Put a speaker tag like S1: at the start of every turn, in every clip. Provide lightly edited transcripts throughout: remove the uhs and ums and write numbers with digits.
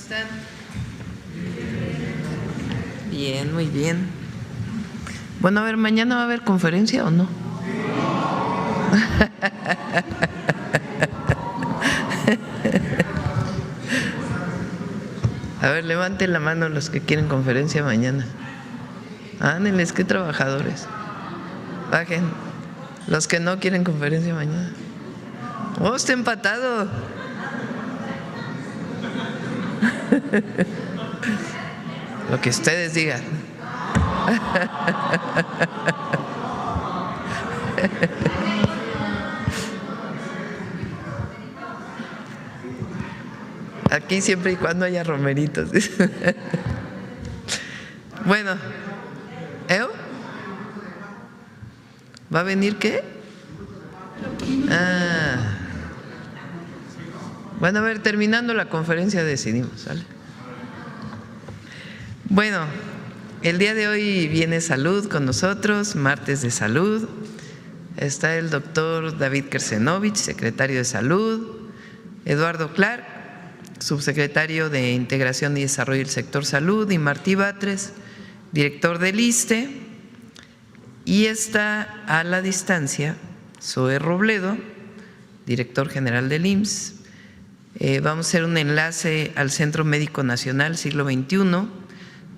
S1: están? Bien, muy bien. Bueno, a ver, ¿mañana va a haber conferencia o no? A ver, levanten la mano los que quieren conferencia mañana. Ándenles, qué trabajadores. Bajen. Los que no quieren conferencia mañana. ¡Oh, está empatado! Lo que ustedes digan. Aquí siempre y cuando haya romeritos. Bueno, ¿va a venir qué? Bueno, a ver, terminando la conferencia decidimos, ¿vale? Bueno, el día de hoy viene Salud con nosotros, martes de Salud. Está el doctor David Kersenovich, secretario de Salud, Eduardo Clark, subsecretario de Integración y Desarrollo del Sector Salud, y Martí Batres, director del ISSSTE, y está a la distancia Zoe Robledo, director general del IMSS. Vamos a hacer un enlace al Centro Médico Nacional Siglo XXI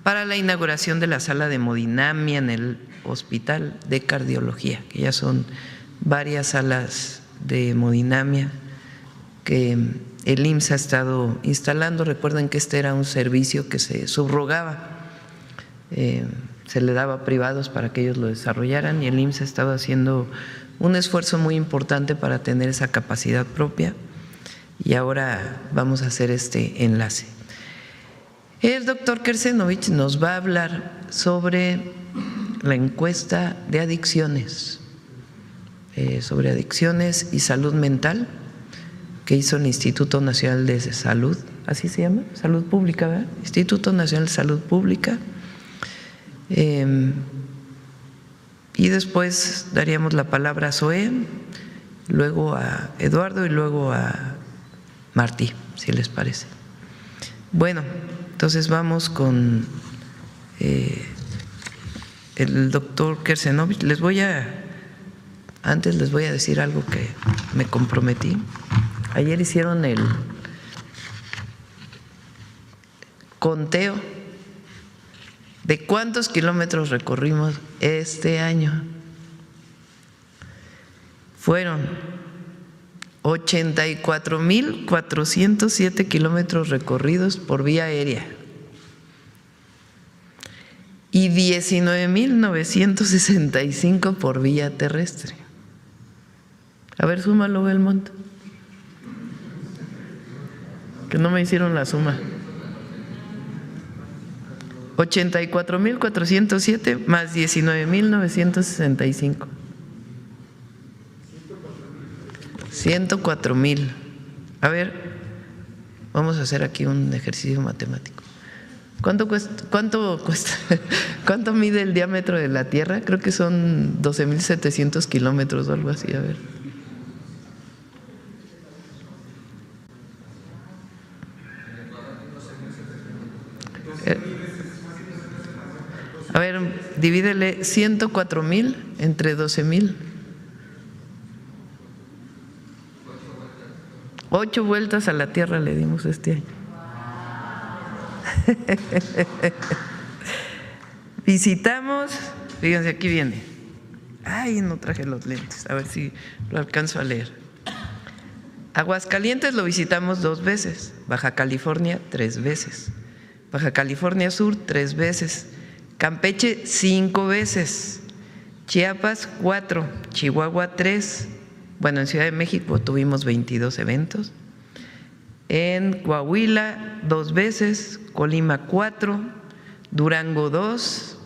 S1: para la inauguración de la sala de hemodinamia en el Hospital de Cardiología, que ya son varias salas de hemodinamia que el IMSS ha estado instalando. Recuerden que este era un servicio que se subrogaba, se le daba a privados para que ellos lo desarrollaran, y el IMSS ha estado haciendo un esfuerzo muy importante para tener esa capacidad propia, y ahora vamos a hacer este enlace. El doctor Kersenovich nos va a hablar sobre la encuesta de adicciones, sobre adicciones y salud mental que hizo el Instituto Nacional de Salud, así se llama, Salud Pública, ¿verdad? Instituto Nacional de Salud Pública. Y después daríamos la palabra a Zoe, luego a Eduardo y luego a Martí, si les parece. Bueno, entonces vamos con el doctor Kersenovich. Antes les voy a decir algo que me comprometí. Ayer hicieron el conteo de cuántos kilómetros recorrimos este año. Fueron 84,407 kilómetros recorridos por vía aérea y 19,965 por vía terrestre. A ver, súmalo, Belmont, que no me hicieron la suma. 84,407 más 19,965. 104,000. A ver, vamos a hacer aquí un ejercicio matemático. ¿Cuánto cuesta? ¿Cuánto mide el diámetro de la Tierra? Creo que son 12,700 kilómetros o algo así. A ver. A ver, divídele 104,000 entre 12,000. 8 vueltas a la Tierra le dimos este año. Visitamos, fíjense, aquí viene. Ay, no traje los lentes, a ver si lo alcanzo a leer. Aguascalientes lo visitamos 2 veces, Baja California 3 veces, Baja California Sur 3 veces, Campeche 5 veces, Chiapas 4, Chihuahua 3. Bueno, en Ciudad de México tuvimos 22 eventos, en Coahuila 2 veces, Colima 4, Durango 2,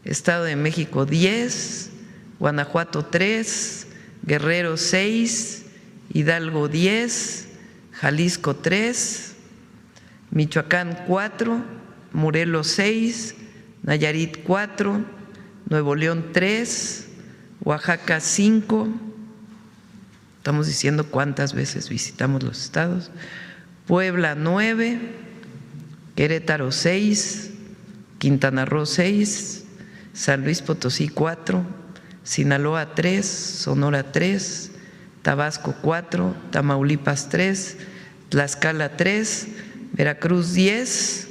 S1: Estado de México 10, Guanajuato 3, Guerrero 6, Hidalgo 10, Jalisco 3, Michoacán 4, Morelos 6, Nayarit 4, Nuevo León 3, Oaxaca 5. Estamos diciendo cuántas veces visitamos los estados. Puebla 9, Querétaro 6, Quintana Roo 6, San Luis Potosí 4, Sinaloa 3, Sonora 3, Tabasco 4, Tamaulipas 3, Tlaxcala 3, Veracruz 10,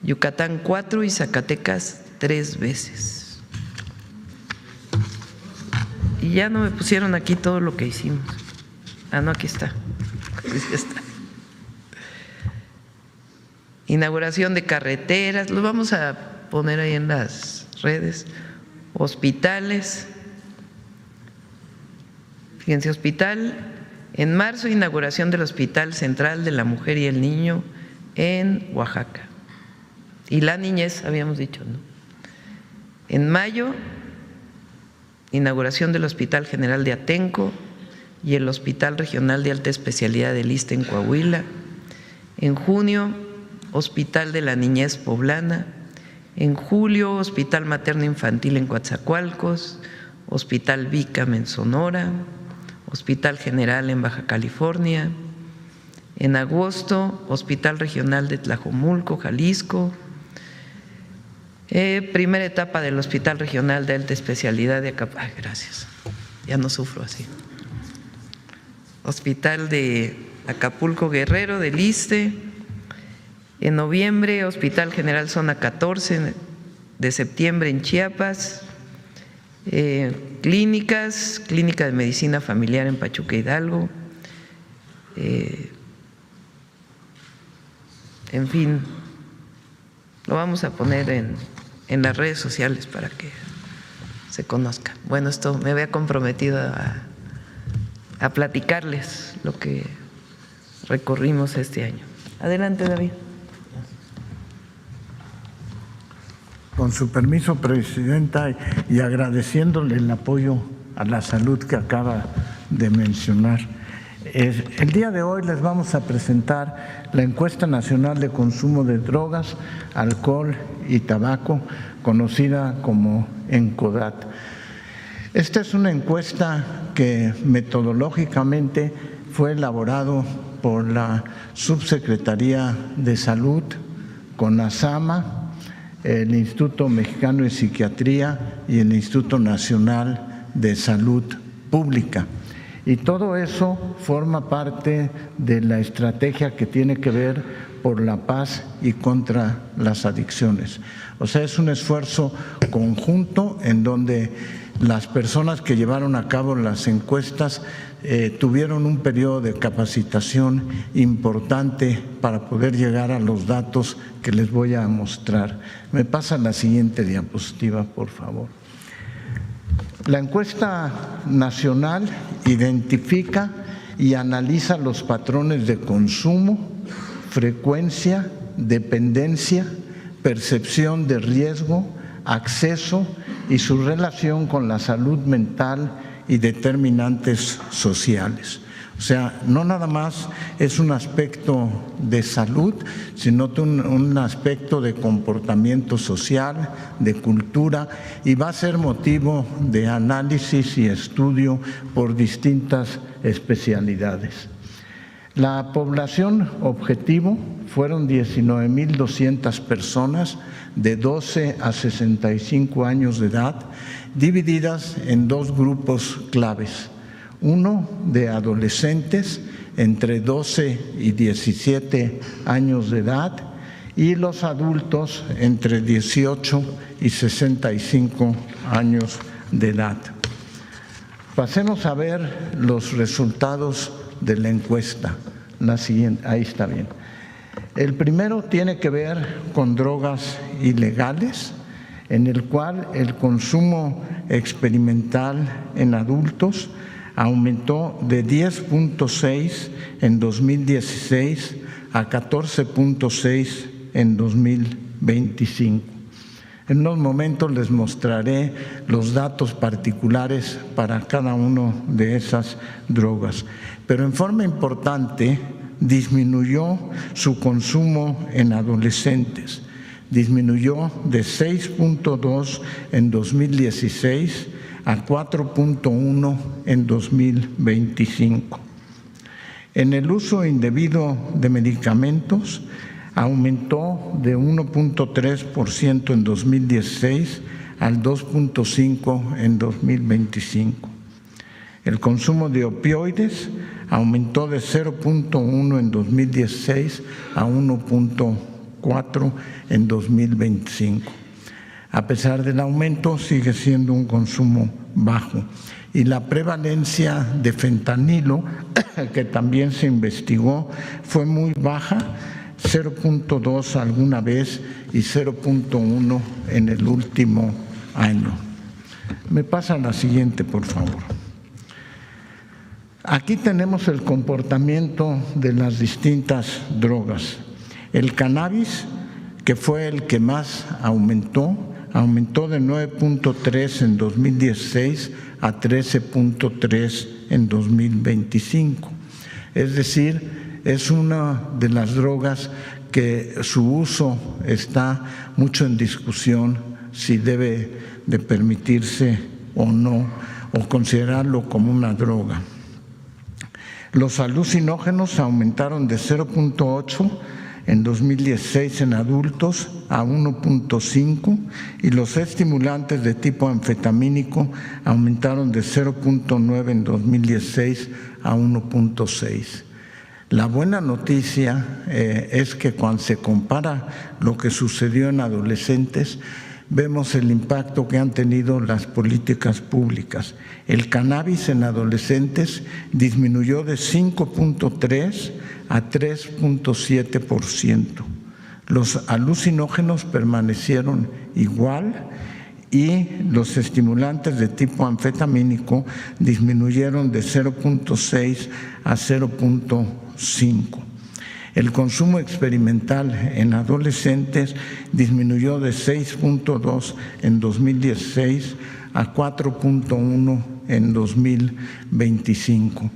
S1: Yucatán 4 y Zacatecas 3 veces. Y ya no me pusieron aquí todo lo que hicimos. Ah, no, aquí está. Sí está. Inauguración de carreteras, lo vamos a poner ahí en las redes. Hospitales. Fíjense, hospital. En marzo, inauguración del Hospital Central de la Mujer y el Niño en Oaxaca. Y la niñez, habíamos dicho, ¿no? En mayo, inauguración del Hospital General de Atenco y el Hospital Regional de Alta Especialidad del ISSSTE en Coahuila. En junio, Hospital de la Niñez Poblana. En julio, Hospital Materno Infantil en Coatzacoalcos, Hospital Bicam en Sonora, Hospital General en Baja California. En agosto, Hospital Regional de Tlajomulco, Jalisco. Primera etapa del Hospital Regional de Alta Especialidad de Acapulco. Ay, gracias, ya no sufro así. Hospital de Acapulco Guerrero del ISSSTE. En noviembre, Hospital General Zona 14 de septiembre en Chiapas. Clínicas, Clínica de Medicina Familiar en Pachuca Hidalgo. En fin, lo vamos a poner en las redes sociales para que se conozca. Bueno, esto me había comprometido a platicarles lo que recorrimos este año. Adelante, David.
S2: Con su permiso, Presidenta, y agradeciéndole el apoyo a la salud que acaba de mencionar. El día de hoy les vamos a presentar la Encuesta Nacional de Consumo de Drogas, Alcohol y Tabaco, conocida como ENCODAT. Esta es una encuesta que metodológicamente fue elaborado por la Subsecretaría de Salud, CONASAMA, el Instituto Mexicano de Psiquiatría y el Instituto Nacional de Salud Pública. Y todo eso forma parte de la estrategia que tiene que ver por la paz y contra las adicciones. O sea, es un esfuerzo conjunto en donde las personas que llevaron a cabo las encuestas tuvieron un periodo de capacitación importante para poder llegar a los datos que les voy a mostrar. Me pasa la siguiente diapositiva, por favor. La encuesta nacional identifica y analiza los patrones de consumo, frecuencia, dependencia, percepción de riesgo, acceso y su relación con la salud mental y determinantes sociales. O sea, no nada más es un aspecto de salud, sino un aspecto de comportamiento social, de cultura, y va a ser motivo de análisis y estudio por distintas especialidades. La población objetivo fueron 19,200 personas de 12 a 65 años de edad, divididas en dos grupos claves. Uno de adolescentes entre 12 y 17 años de edad y los adultos entre 18 y 65 años de edad. Pasemos a ver los resultados de la encuesta. La siguiente, ahí está bien. El primero tiene que ver con drogas ilegales, en el cual el consumo experimental en adultos aumentó de 10.6 en 2016 a 14.6 en 2025. En unos momentos les mostraré los datos particulares para cada una de esas drogas. Pero en forma importante disminuyó su consumo en adolescentes. Disminuyó de 6.2 en 2016 a 4.1 en 2025. En el uso indebido de medicamentos aumentó de 1.3% en 2016 al 2.5% en 2025. El consumo de opioides aumentó de 0.1 en 2016 a 1.4 en 2025. A pesar del aumento, sigue siendo un consumo bajo. Y la prevalencia de fentanilo, que también se investigó, fue muy baja, 0.2 alguna vez y 0.1 en el último año. Me pasa la siguiente, por favor. Aquí tenemos el comportamiento de las distintas drogas. El cannabis, que fue el que más aumentó de 9.3 en 2016 a 13.3 en 2025. Es decir, es una de las drogas que su uso está mucho en discusión, si debe de permitirse o no, o considerarlo como una droga. Los alucinógenos aumentaron de 0.8 en 2016 en adultos a 1.5 y los estimulantes de tipo anfetamínico aumentaron de 0.9 en 2016 a 1.6. La buena noticia es que cuando se compara lo que sucedió en adolescentes, vemos el impacto que han tenido las políticas públicas. El cannabis en adolescentes disminuyó de 5.3 a 3.7%. Los alucinógenos permanecieron igual y los estimulantes de tipo anfetamínico disminuyeron de 0.6 a 0.5. El consumo experimental en adolescentes disminuyó de 6.2 en 2016 a 4.1 en 2025.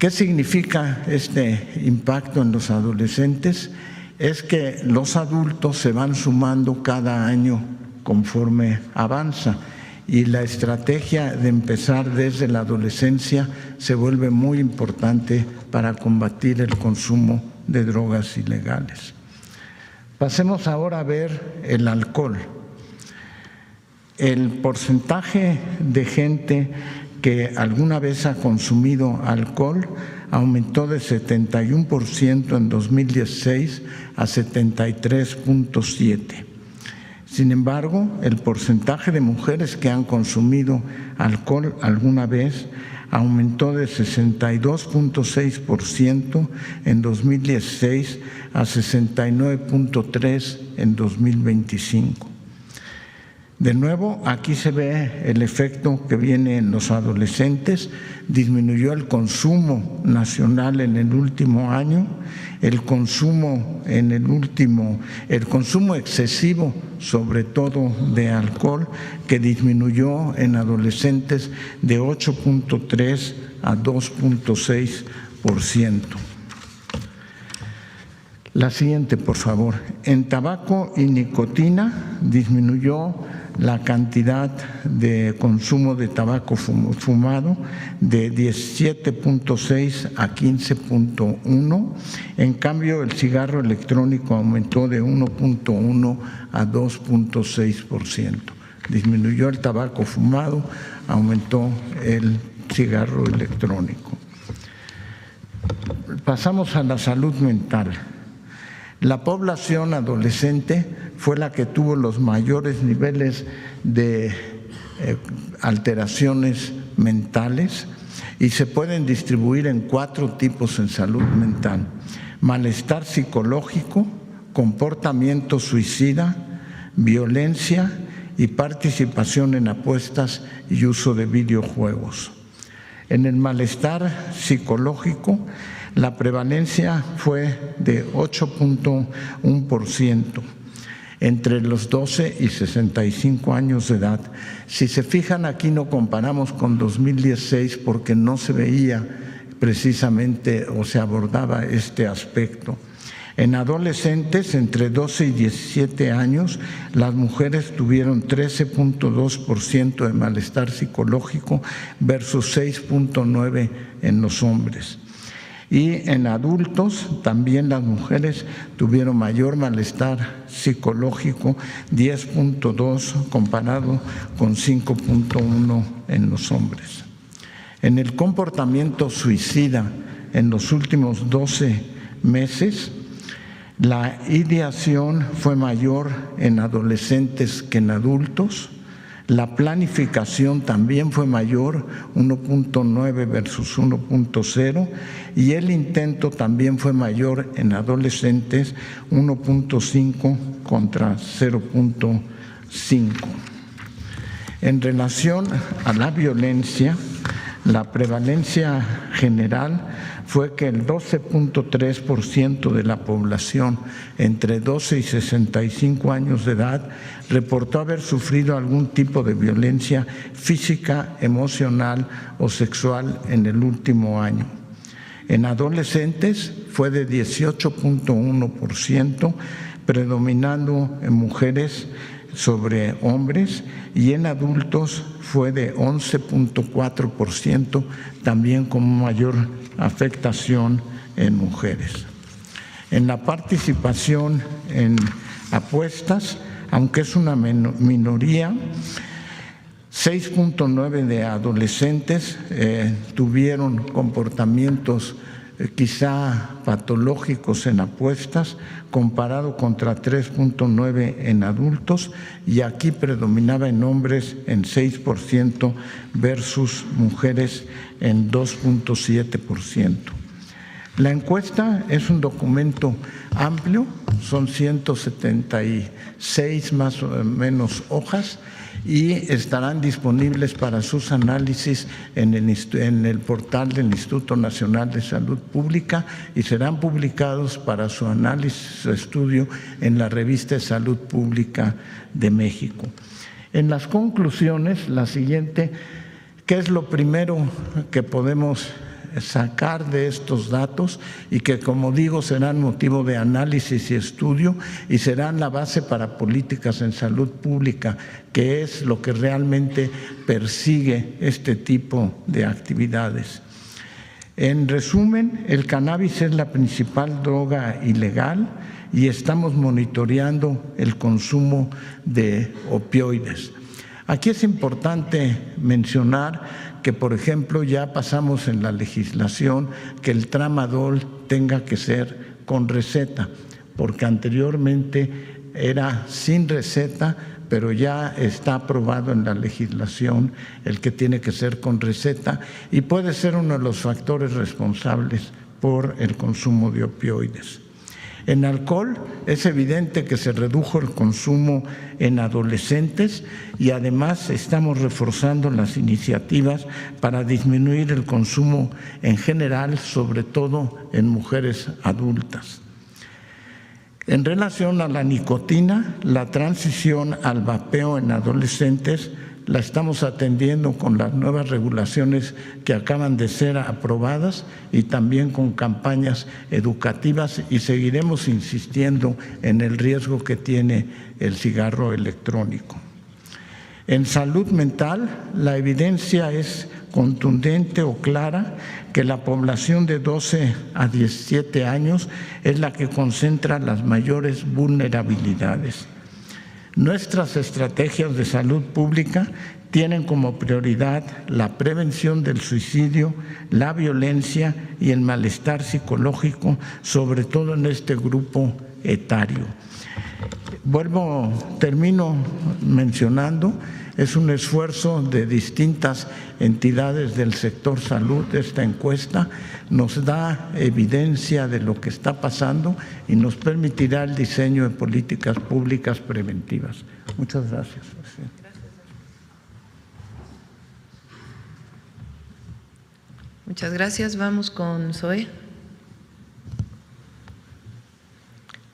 S2: ¿Qué significa este impacto en los adolescentes? Es que los adultos se van sumando cada año conforme avanza y la estrategia de empezar desde la adolescencia se vuelve muy importante para combatir el consumo de drogas ilegales. Pasemos ahora a ver el alcohol. El porcentaje de gente que alguna vez ha consumido alcohol aumentó de 71% en 2016 a 73.7%. Sin embargo, el porcentaje de mujeres que han consumido alcohol alguna vez aumentó de 62.6% en 2016 a 69.3% en 2025. De nuevo, aquí se ve el efecto que viene en los adolescentes. Disminuyó el consumo nacional en el último año, el consumo excesivo, sobre todo de alcohol, que disminuyó en adolescentes de 8.3 a 2.6%. La siguiente, por favor. En tabaco y nicotina disminuyó la cantidad de consumo de tabaco fumado de 17.6 a 15.1. En cambio, el cigarro electrónico aumentó de 1.1 a 2.6%. Disminuyó el tabaco fumado, aumentó el cigarro electrónico. Pasamos a la salud mental. La población adolescente fue la que tuvo los mayores niveles de alteraciones mentales y se pueden distribuir en 4 tipos en salud mental: malestar psicológico, comportamiento suicida, violencia y participación en apuestas y uso de videojuegos. En el malestar psicológico, la prevalencia fue de 8.1% entre los 12 y 65 años de edad. Si se fijan, aquí no comparamos con 2016 porque no se veía precisamente o se abordaba este aspecto. En adolescentes entre 12 y 17 años, las mujeres tuvieron 13.2% de malestar psicológico versus 6.9% en los hombres. Y en adultos también las mujeres tuvieron mayor malestar psicológico, 10.2 comparado con 5.1 en los hombres. En el comportamiento suicida en los últimos 12 meses, la ideación fue mayor en adolescentes que en adultos. La planificación también fue mayor, 1.9 versus 1.0, y el intento también fue mayor en adolescentes, 1.5 contra 0.5. En relación a la violencia, la prevalencia general fue que el 12.3% de la población entre 12 y 65 años de edad reportó haber sufrido algún tipo de violencia física, emocional o sexual en el último año. En adolescentes fue de 18.1%, predominando en mujeres sobre hombres, y en adultos fue de 11.4%, también con mayor afectación en mujeres. En la participación en apuestas, aunque es una minoría, 6.9 de adolescentes tuvieron comportamientos quizá patológicos en apuestas, comparado contra 3.9 en adultos, y aquí predominaba en hombres en 6% versus mujeres en 2.7%. La encuesta es un documento amplio, son 176 más o menos hojas, y estarán disponibles para sus análisis en el portal del Instituto Nacional de Salud Pública y serán publicados para su análisis o estudio en la revista de Salud Pública de México. En las conclusiones, la siguiente, ¿qué es lo primero que podemos sacar de estos datos y que, como digo, serán motivo de análisis y estudio y serán la base para políticas en salud pública, que es lo que realmente persigue este tipo de actividades? En resumen, el cannabis es la principal droga ilegal y estamos monitoreando el consumo de opioides. Aquí es importante mencionar que, por ejemplo, ya pasamos en la legislación que el tramadol tenga que ser con receta, porque anteriormente era sin receta, pero ya está aprobado en la legislación el que tiene que ser con receta y puede ser uno de los factores responsables por el consumo de opioides. En alcohol es evidente que se redujo el consumo en adolescentes y además estamos reforzando las iniciativas para disminuir el consumo en general, sobre todo en mujeres adultas. En relación a la nicotina, la transición al vapeo en adolescentes la estamos atendiendo con las nuevas regulaciones que acaban de ser aprobadas y también con campañas educativas, y seguiremos insistiendo en el riesgo que tiene el cigarro electrónico. En salud mental, la evidencia es contundente o clara que la población de 12 a 17 años es la que concentra las mayores vulnerabilidades. Nuestras estrategias de salud pública tienen como prioridad la prevención del suicidio, la violencia y el malestar psicológico, sobre todo en este grupo etario. Termino mencionando, es un esfuerzo de distintas entidades del sector salud. Esta encuesta nos da evidencia de lo que está pasando y nos permitirá el diseño de políticas públicas preventivas. Muchas gracias.
S1: Muchas gracias. Vamos con Zoe.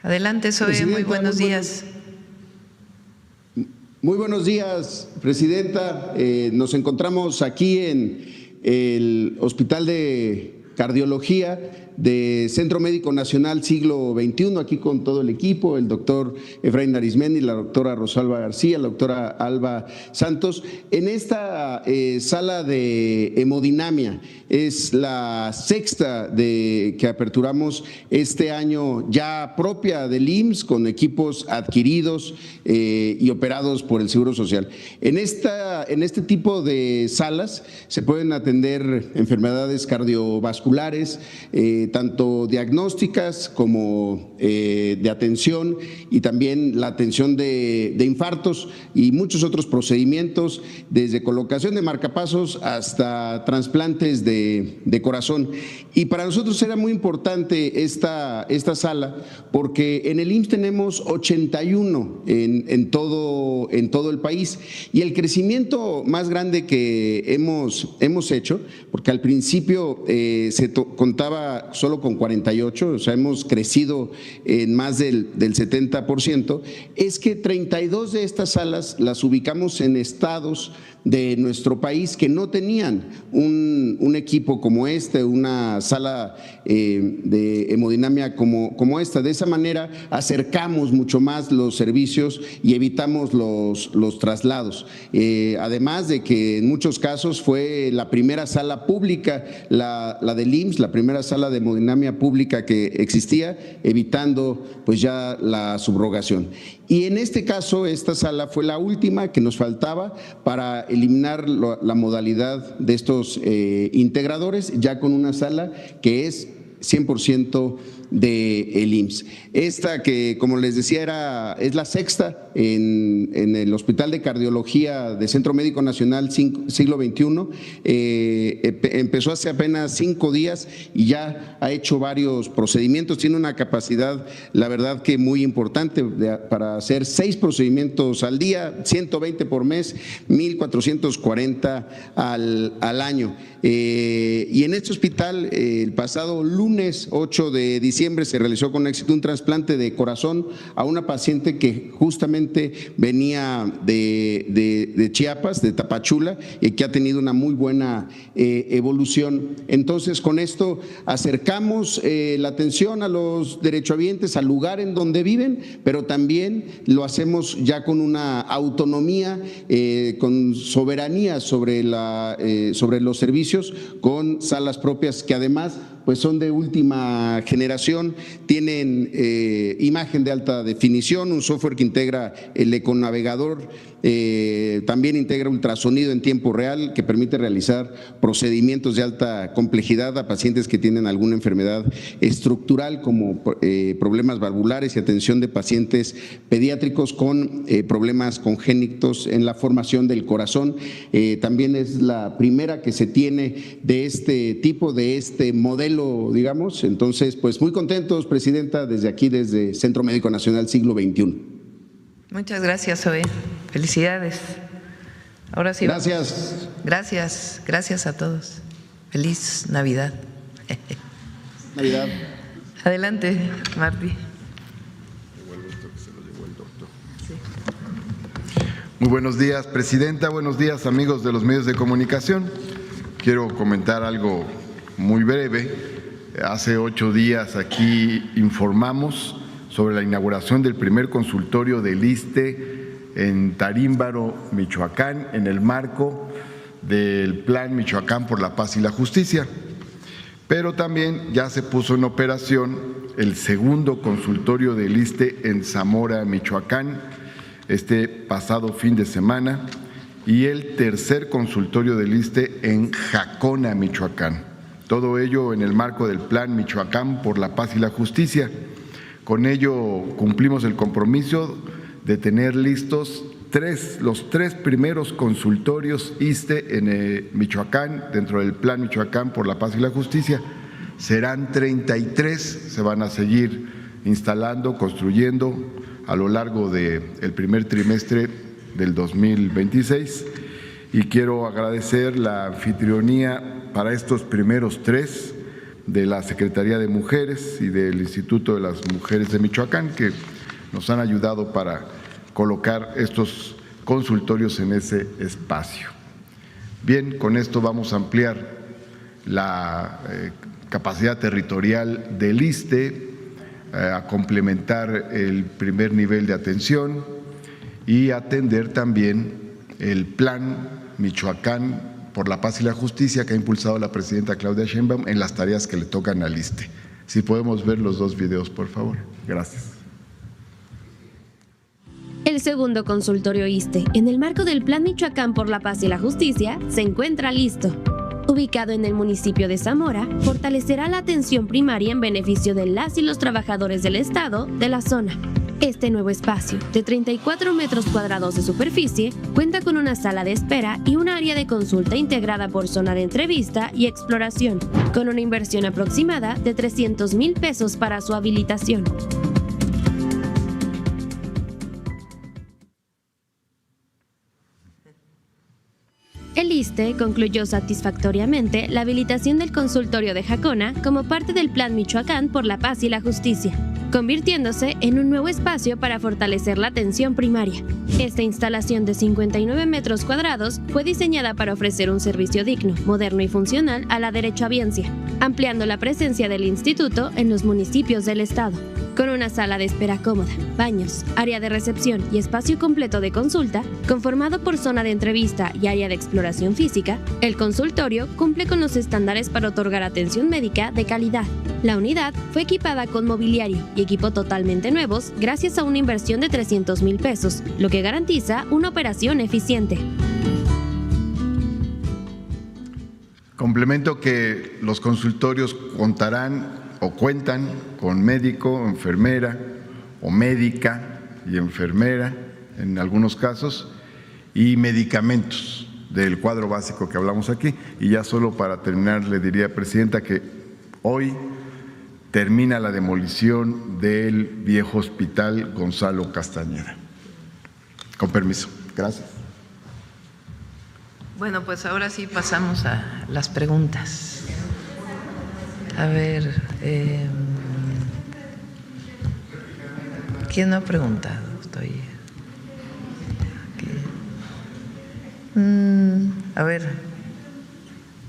S1: Adelante, Zoe. Muy buenos días.
S3: Muy buenos días, Presidenta. Nos encontramos aquí en el Hospital de Cardiología de Centro Médico Nacional Siglo XXI, aquí con todo el equipo, el doctor Efraín Arismendi, la doctora Rosalba García, la doctora Alba Santos, en esta sala de hemodinamia. Es la sexta que aperturamos este año, ya propia del IMSS, con equipos adquiridos y operados por el Seguro Social. En este tipo de salas se pueden atender enfermedades cardiovasculares, tanto diagnósticas como de atención, y también la atención de infartos y muchos otros procedimientos, desde colocación de marcapasos hasta trasplantes de corazón. Y para nosotros era muy importante esta sala, porque en el IMSS tenemos 81 en todo el país, y el crecimiento más grande que hemos hecho, porque al principio se contaba solo con 48, o sea, hemos crecido en más del 70%, es que 32 de estas salas las ubicamos en estados de nuestro país que no tenían un equipo como una sala de hemodinamia como esta. De esa manera acercamos mucho más los servicios y evitamos los traslados. Además de que en muchos casos fue la primera sala pública, la del IMSS, la primera sala de hemodinamia pública que existía, evitando pues ya la subrogación. Y en este caso, esta sala fue la última que nos faltaba para eliminar la modalidad de estos integradores, ya con una sala que es 100% del IMSS. Esta que, como les decía, es la sexta en el Hospital de Cardiología de Centro Médico Nacional Siglo XXI. Empezó hace apenas 5 días y ya ha hecho varios procedimientos. Tiene una capacidad, la verdad, que muy importante para hacer 6 procedimientos al día, 120 por mes, 1,440 al año. Y en este hospital, el pasado lunes 8 de diciembre, se realizó con éxito un trasplante de corazón a una paciente que justamente venía de Chiapas, de Tapachula, y que ha tenido una muy buena evolución. Entonces, con esto acercamos la atención a los derechohabientes al lugar en donde viven, pero también lo hacemos ya con una autonomía, con soberanía sobre los servicios, con salas propias que además pues son de última generación, tienen imagen de alta definición, un software que integra el econavegador, también integra ultrasonido en tiempo real que permite realizar procedimientos de alta complejidad a pacientes que tienen alguna enfermedad estructural como problemas valvulares, y atención de pacientes pediátricos con problemas congénitos en la formación del corazón. También es la primera que se tiene de este tipo, de este modelo, digamos. Entonces, pues muy contentos, Presidenta, desde aquí, desde Centro Médico Nacional Siglo XXI.
S1: Muchas gracias, Zoe. Felicidades. Ahora sí.
S3: Gracias.
S1: Gracias, gracias a todos. Feliz Navidad.
S3: Navidad.
S1: Adelante, Martí.
S4: Muy buenos días, Presidenta. Buenos días, amigos de los medios de comunicación. Quiero comentar algo muy breve. Hace 8 días aquí informamos sobre la inauguración del primer consultorio del ISSSTE en Tarímbaro, Michoacán, en el marco del Plan Michoacán por la Paz y la Justicia. Pero también ya se puso en operación el segundo consultorio del ISSSTE en Zamora, Michoacán, este pasado fin de semana, y el tercer consultorio del ISSSTE en Jacona, Michoacán. Todo ello en el marco del Plan Michoacán por la Paz y la Justicia. Con ello cumplimos el compromiso de tener listos los 3 primeros consultorios ISSSTE en Michoacán, dentro del Plan Michoacán por la Paz y la Justicia. Serán 33, se van a seguir instalando, construyendo a lo largo del primer trimestre del 2026. Y quiero agradecer la anfitrionía para estos primeros 3 de la Secretaría de Mujeres y del Instituto de las Mujeres de Michoacán, que nos han ayudado para colocar estos consultorios en ese espacio. Bien, con esto vamos a ampliar la capacidad territorial del ISSSTE, a complementar el primer nivel de atención y atender también el plan Michoacán por la paz y la justicia que ha impulsado la presidenta Claudia Sheinbaum en las tareas que le tocan al ISSSTE. Si podemos ver los dos videos, por favor. Gracias.
S5: El segundo consultorio ISSSTE, en el marco del Plan Michoacán por la Paz y la Justicia, se encuentra listo. Ubicado en el municipio de Zamora, fortalecerá la atención primaria en beneficio de las y los trabajadores del Estado de la zona. Este nuevo espacio, de 34 metros cuadrados de superficie, cuenta con una sala de espera y un área de consulta integrada por zona de entrevista y exploración, con una inversión aproximada de 300,000 pesos para su habilitación. El ISSSTE concluyó satisfactoriamente la habilitación del consultorio de Jacona como parte del Plan Michoacán por la Paz y la Justicia, convirtiéndose en un nuevo espacio para fortalecer la atención primaria. Esta instalación de 59 metros cuadrados fue diseñada para ofrecer un servicio digno, moderno y funcional a la derechohabiencia, ampliando la presencia del instituto en los municipios del estado. Con una sala de espera cómoda, baños, área de recepción y espacio completo de consulta, conformado por zona de entrevista y área de exploración física, el consultorio cumple con los estándares para otorgar atención médica de calidad. La unidad fue equipada con mobiliario y equipo totalmente nuevos gracias a una inversión de 300,000 pesos, lo que garantiza una operación eficiente.
S4: Complemento que los consultorios contarán o cuentan con médico, enfermera o médica y enfermera en algunos casos y medicamentos del cuadro básico que hablamos aquí. Y ya solo para terminar le diría, Presidenta, que hoy termina la demolición del viejo hospital Gonzalo Castañeda. Con permiso. Gracias.
S1: Bueno, pues ahora sí pasamos a las preguntas. A ver, ¿quién no ha preguntado? Estoy aquí. A ver,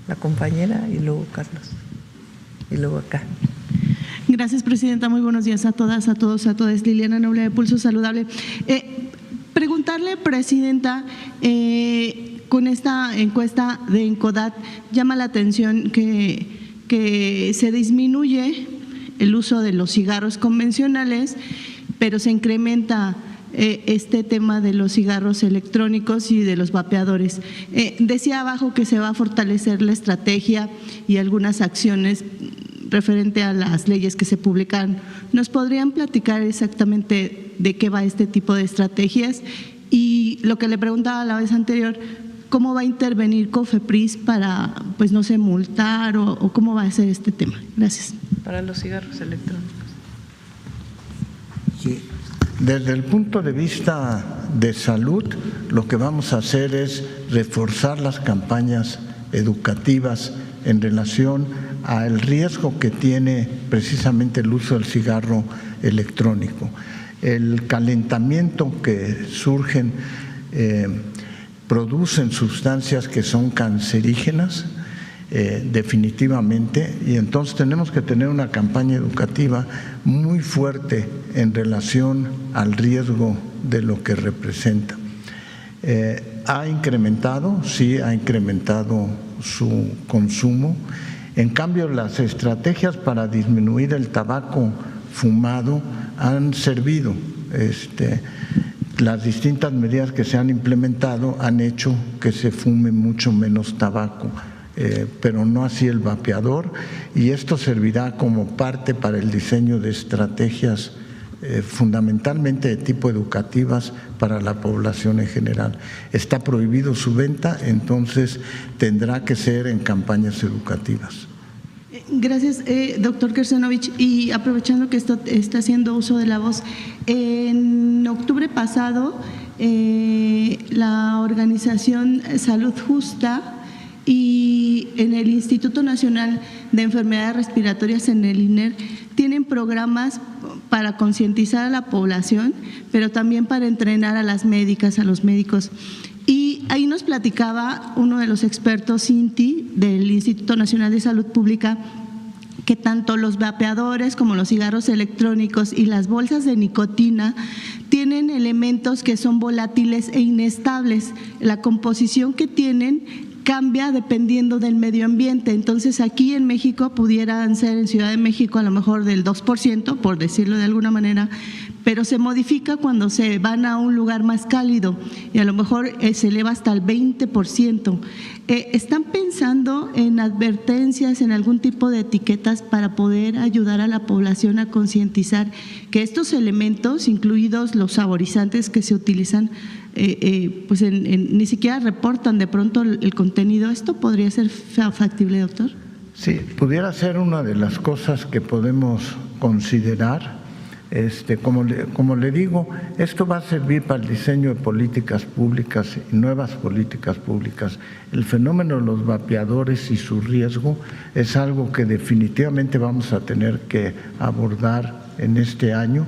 S1: la compañera y luego Carlos y luego acá.
S6: Gracias, Presidenta. Muy buenos días a todas, a todos, a todas. Liliana Noble de Pulso Saludable. Preguntarle, Presidenta, con esta encuesta de Encodat llama la atención que se disminuye el uso de los cigarros convencionales, pero se incrementa este tema de los cigarros electrónicos y de los vapeadores. Decía abajo que se va a fortalecer la estrategia y algunas acciones referente a las leyes que se publican. ¿Nos podrían platicar exactamente de qué va este tipo de estrategias? Y lo que le preguntaba la vez anterior, ¿cómo va a intervenir COFEPRIS para, pues no sé, multar o cómo va a ser este tema? Gracias.
S1: Para los cigarros electrónicos.
S2: Sí. Desde el punto de vista de salud, lo que vamos a hacer es reforzar las campañas educativas en relación al riesgo que tiene precisamente el uso del cigarro electrónico. El calentamiento que surgen producen sustancias que son cancerígenas, definitivamente, y entonces tenemos que tener una campaña educativa muy fuerte en relación al riesgo de lo que representa. ¿Ha incrementado? Sí, ha incrementado su consumo. En cambio, las estrategias para disminuir el tabaco fumado han servido. Las distintas medidas que se han implementado han hecho que se fume mucho menos tabaco, pero no así el vapeador, y esto servirá como parte para el diseño de estrategias fundamentalmente de tipo educativas para la población en general. Está prohibido su venta, entonces tendrá que ser en campañas educativas.
S6: Gracias, doctor Kersenovich. Y aprovechando que esto está haciendo uso de la voz, en octubre pasado la organización Salud Justa y en el Instituto Nacional de Enfermedades Respiratorias, en el INER, tienen programas para concientizar a la población, pero también para entrenar a las médicas, a los médicos. Y ahí nos platicaba uno de los expertos, Cinti, del Instituto Nacional de Salud Pública, que tanto los vapeadores como los cigarros electrónicos y las bolsas de nicotina tienen elementos que son volátiles e inestables. La composición que tienen cambia dependiendo del medio ambiente. Entonces, aquí en México pudieran ser, en Ciudad de México, a lo mejor del 2%, por decirlo de alguna manera, pero se modifica cuando se van a un lugar más cálido y a lo mejor se eleva hasta el 20%. ¿Están pensando en advertencias, en algún tipo de etiquetas para poder ayudar a la población a concientizar que estos elementos, incluidos los saborizantes que se utilizan, pues ni siquiera reportan de pronto el contenido? ¿Esto podría ser factible, doctor?
S2: Sí, pudiera ser una de las cosas que podemos considerar. Como le digo, esto va a servir para el diseño de políticas públicas y nuevas políticas públicas. El fenómeno de los vapeadores y su riesgo es algo que definitivamente vamos a tener que abordar en este año,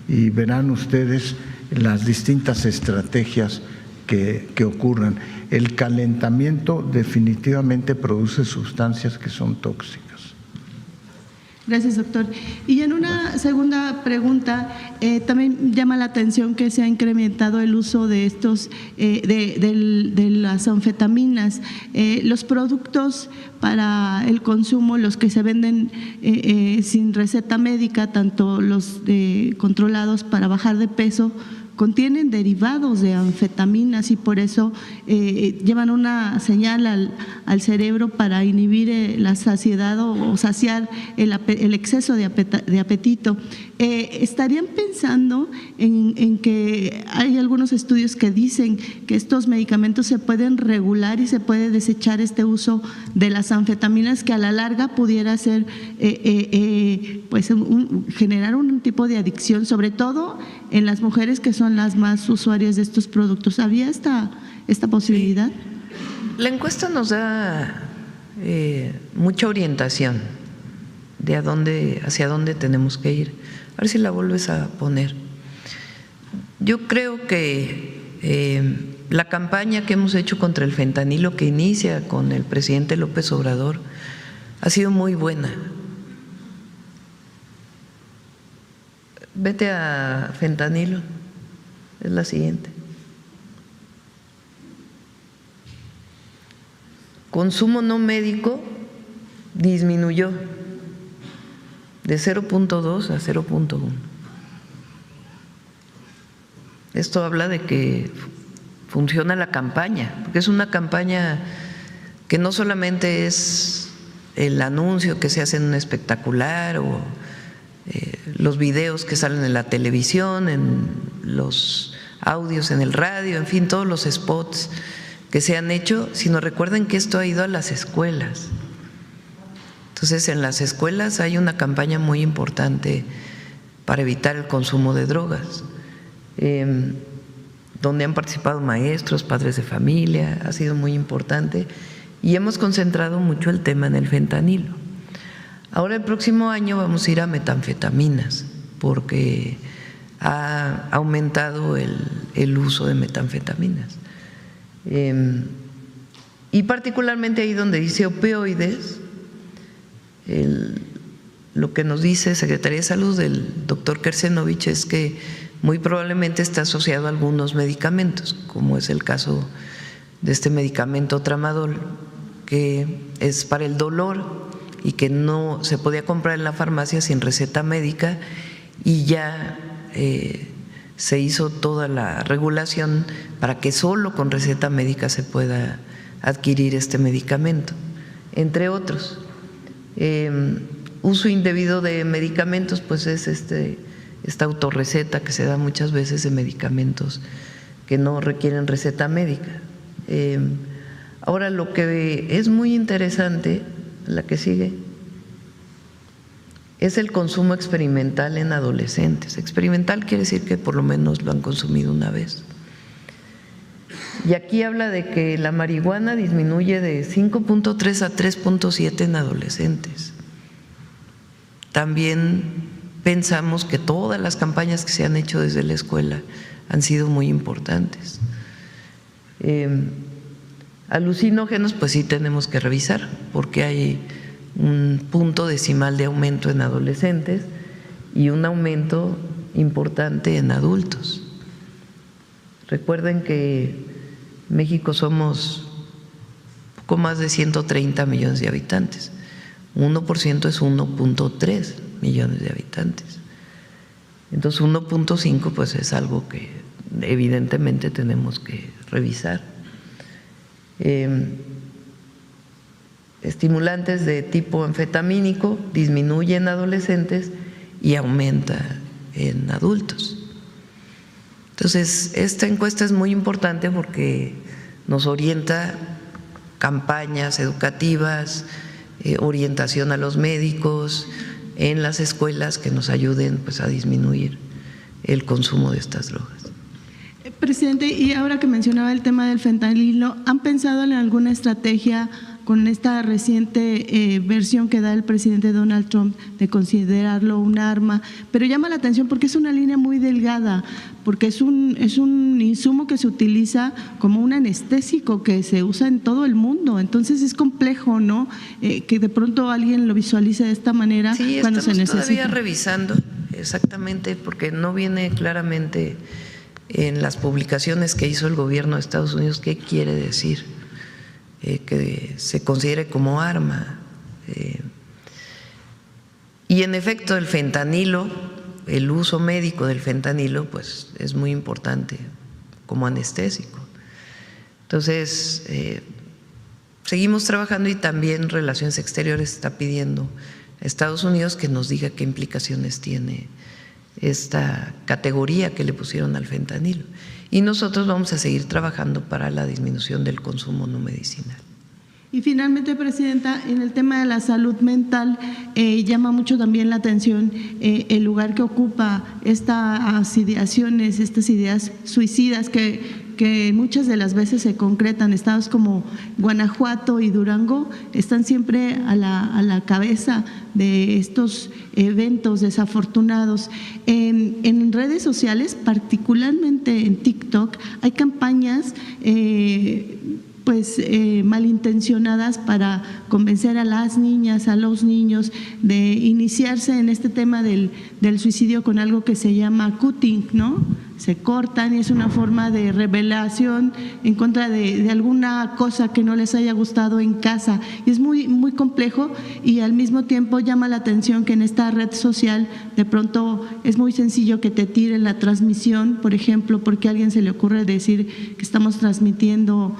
S2: y verán ustedes las distintas estrategias que ocurran. El calentamiento definitivamente produce sustancias que son tóxicas.
S6: Gracias, doctor. Y en una segunda pregunta, también llama la atención que se ha incrementado el uso de estos, de las anfetaminas. Los productos para el consumo, los que se venden sin receta médica, tanto los controlados para bajar de peso, contienen derivados de anfetaminas y por eso llevan una señal al cerebro para inhibir la saciedad o saciar el exceso de apetito. ¿Estarían pensando en que hay algunos estudios que dicen que estos medicamentos se pueden regular y se puede desechar este uso de las anfetaminas, que a la larga pudiera ser pues generar un tipo de adicción, sobre todo en las mujeres que son las más usuarias de estos productos? ¿Había esta posibilidad?
S1: La encuesta nos da mucha orientación de hacia dónde tenemos que ir. A ver si la vuelves a poner. Yo creo que la campaña que hemos hecho contra el fentanilo, que inicia con el presidente López Obrador, ha sido muy buena. Vete a fentanilo, es la siguiente. Consumo no médico disminuyó de 0.2 a 0.1. Esto habla de que funciona la campaña, porque es una campaña que no solamente es el anuncio que se hace en un espectacular o los videos que salen en la televisión, en los audios en el radio, en fin, todos los spots que se han hecho, sino recuerden que esto ha ido a las escuelas. Entonces, en las escuelas hay una campaña muy importante para evitar el consumo de drogas, donde han participado maestros, padres de familia, ha sido muy importante y hemos concentrado mucho el tema en el fentanilo. Ahora el próximo año vamos a ir a metanfetaminas porque ha aumentado el uso de metanfetaminas. Y particularmente ahí donde dice opioides, lo que nos dice Secretaría de Salud del doctor Kersenovich es que muy probablemente está asociado a algunos medicamentos, como es el caso de este medicamento Tramadol, que es para el dolor y que no se podía comprar en la farmacia sin receta médica, y ya se hizo toda la regulación para que solo con receta médica se pueda adquirir este medicamento, entre otros. Uso indebido de medicamentos, pues es esta autorreceta que se da muchas veces de medicamentos que no requieren receta médica. Ahora, lo que es muy interesante, la que sigue, es el consumo experimental en adolescentes. Experimental quiere decir que por lo menos lo han consumido una vez. Y aquí habla de que la marihuana disminuye de 5.3 a 3.7 en adolescentes. También pensamos que todas las campañas que se han hecho desde la escuela han sido muy importantes. Alucinógenos, pues sí tenemos que revisar, porque hay un punto decimal de aumento en adolescentes y un aumento importante en adultos. Recuerden que México somos poco más de 130 millones de habitantes. 1% es 1.3 millones de habitantes. Entonces 1.5 pues es algo que evidentemente tenemos que revisar. Estimulantes de tipo anfetamínico disminuye en adolescentes y aumenta en adultos. Entonces, esta encuesta es muy importante porque nos orienta campañas educativas, orientación a los médicos en las escuelas que nos ayuden pues a disminuir el consumo de estas drogas.
S6: Presidente, y ahora que mencionaba el tema del fentanilo, ¿han pensado en alguna estrategia con esta reciente versión que da el presidente Donald Trump de considerarlo un arma? Pero llama la atención porque es una línea muy delgada, porque es un insumo que se utiliza como un anestésico que se usa en todo el mundo. Entonces es complejo, ¿no? Que de pronto alguien lo visualice de esta manera cuando se necesita. Sí, estamos
S1: todavía revisando exactamente porque no viene claramente en las publicaciones que hizo el gobierno de Estados Unidos qué quiere decir que se considere como arma. Y en efecto el fentanilo, el uso médico del fentanilo pues es muy importante como anestésico. Entonces seguimos trabajando y también Relaciones Exteriores está pidiendo a Estados Unidos que nos diga qué implicaciones tiene esta categoría que le pusieron al fentanilo. Y nosotros vamos a seguir trabajando para la disminución del consumo no medicinal.
S6: Y finalmente, Presidenta, en el tema de la salud mental, llama mucho también la atención el lugar que ocupa estas ideaciones, estas ideas suicidas que muchas de las veces se concretan. Estados como Guanajuato y Durango están siempre a la cabeza de estos eventos desafortunados. En redes sociales, particularmente en TikTok, hay campañas malintencionadas para convencer a las niñas, a los niños de iniciarse en este tema del suicidio con algo que se llama cutting, ¿no? Se cortan y es una forma de rebelación en contra de alguna cosa que no les haya gustado en casa. Y es muy, muy complejo y al mismo tiempo llama la atención que en esta red social de pronto es muy sencillo que te tiren la transmisión, por ejemplo, porque a alguien se le ocurre decir que estamos transmitiendo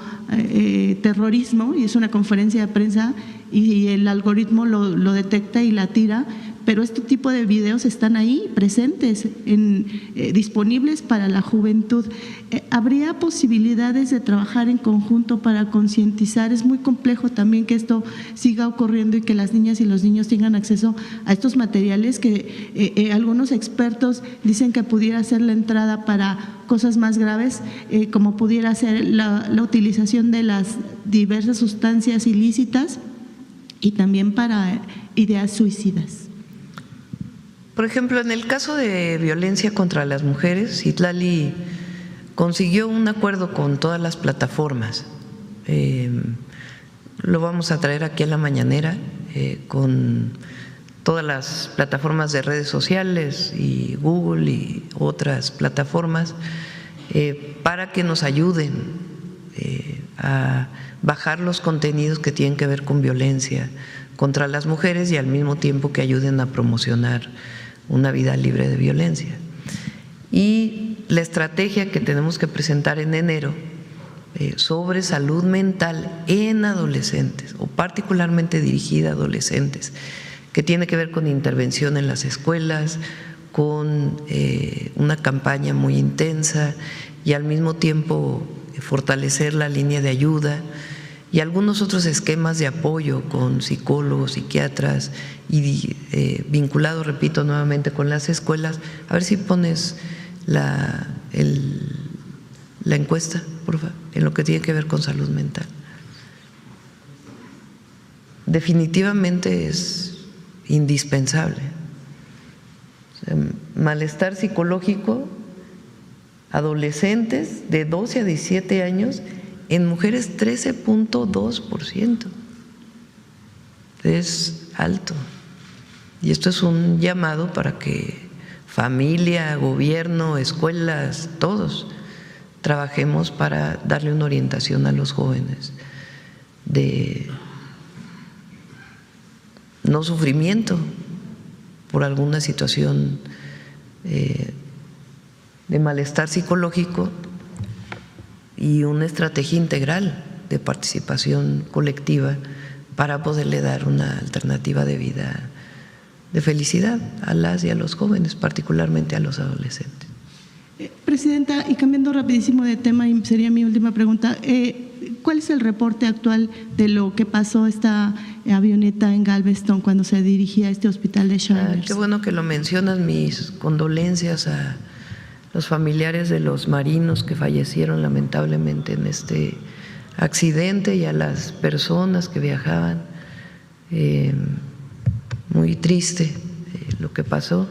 S6: terrorismo y es una conferencia de prensa y el algoritmo lo detecta y la tira. Pero este tipo de videos están ahí presentes, disponibles para la juventud. ¿Habría posibilidades de trabajar en conjunto para concientizar? Es muy complejo también que esto siga ocurriendo y que las niñas y los niños tengan acceso a estos materiales que algunos expertos dicen que pudiera ser la entrada para cosas más graves, como pudiera ser la utilización de las diversas sustancias ilícitas y también para ideas suicidas.
S1: Por ejemplo, en el caso de violencia contra las mujeres, Citlali consiguió un acuerdo con todas las plataformas. Lo vamos a traer aquí a la mañanera con todas las plataformas de redes sociales y Google y otras plataformas para que nos ayuden a bajar los contenidos que tienen que ver con violencia contra las mujeres y al mismo tiempo que ayuden a promocionar una vida libre de violencia. Y la estrategia que tenemos que presentar en enero sobre salud mental en adolescentes o particularmente dirigida a adolescentes, que tiene que ver con intervención en las escuelas, con una campaña muy intensa y al mismo tiempo fortalecer la línea de ayuda y algunos otros esquemas de apoyo con psicólogos, psiquiatras y vinculado, repito nuevamente, con las escuelas. A ver si pones la encuesta, por favor, en lo que tiene que ver con salud mental. Definitivamente es indispensable. O sea, malestar psicológico, adolescentes de 12 a 17 años, en mujeres 13.2%. es alto. Y esto es un llamado para que familia, gobierno, escuelas, todos trabajemos para darle una orientación a los jóvenes de no sufrimiento por alguna situación de malestar psicológico y una estrategia integral de participación colectiva para poderle dar una alternativa de vida, de felicidad a las y a los jóvenes, particularmente a los adolescentes.
S6: Presidenta, y cambiando rapidísimo de tema, y sería mi última pregunta, ¿cuál es el reporte actual de lo que pasó esta avioneta en Galveston cuando se dirigía a este hospital de Shriners?
S1: Qué bueno que lo mencionas, mis condolencias a los familiares de los marinos que fallecieron lamentablemente en este accidente y a las personas que viajaban. Muy triste lo que pasó.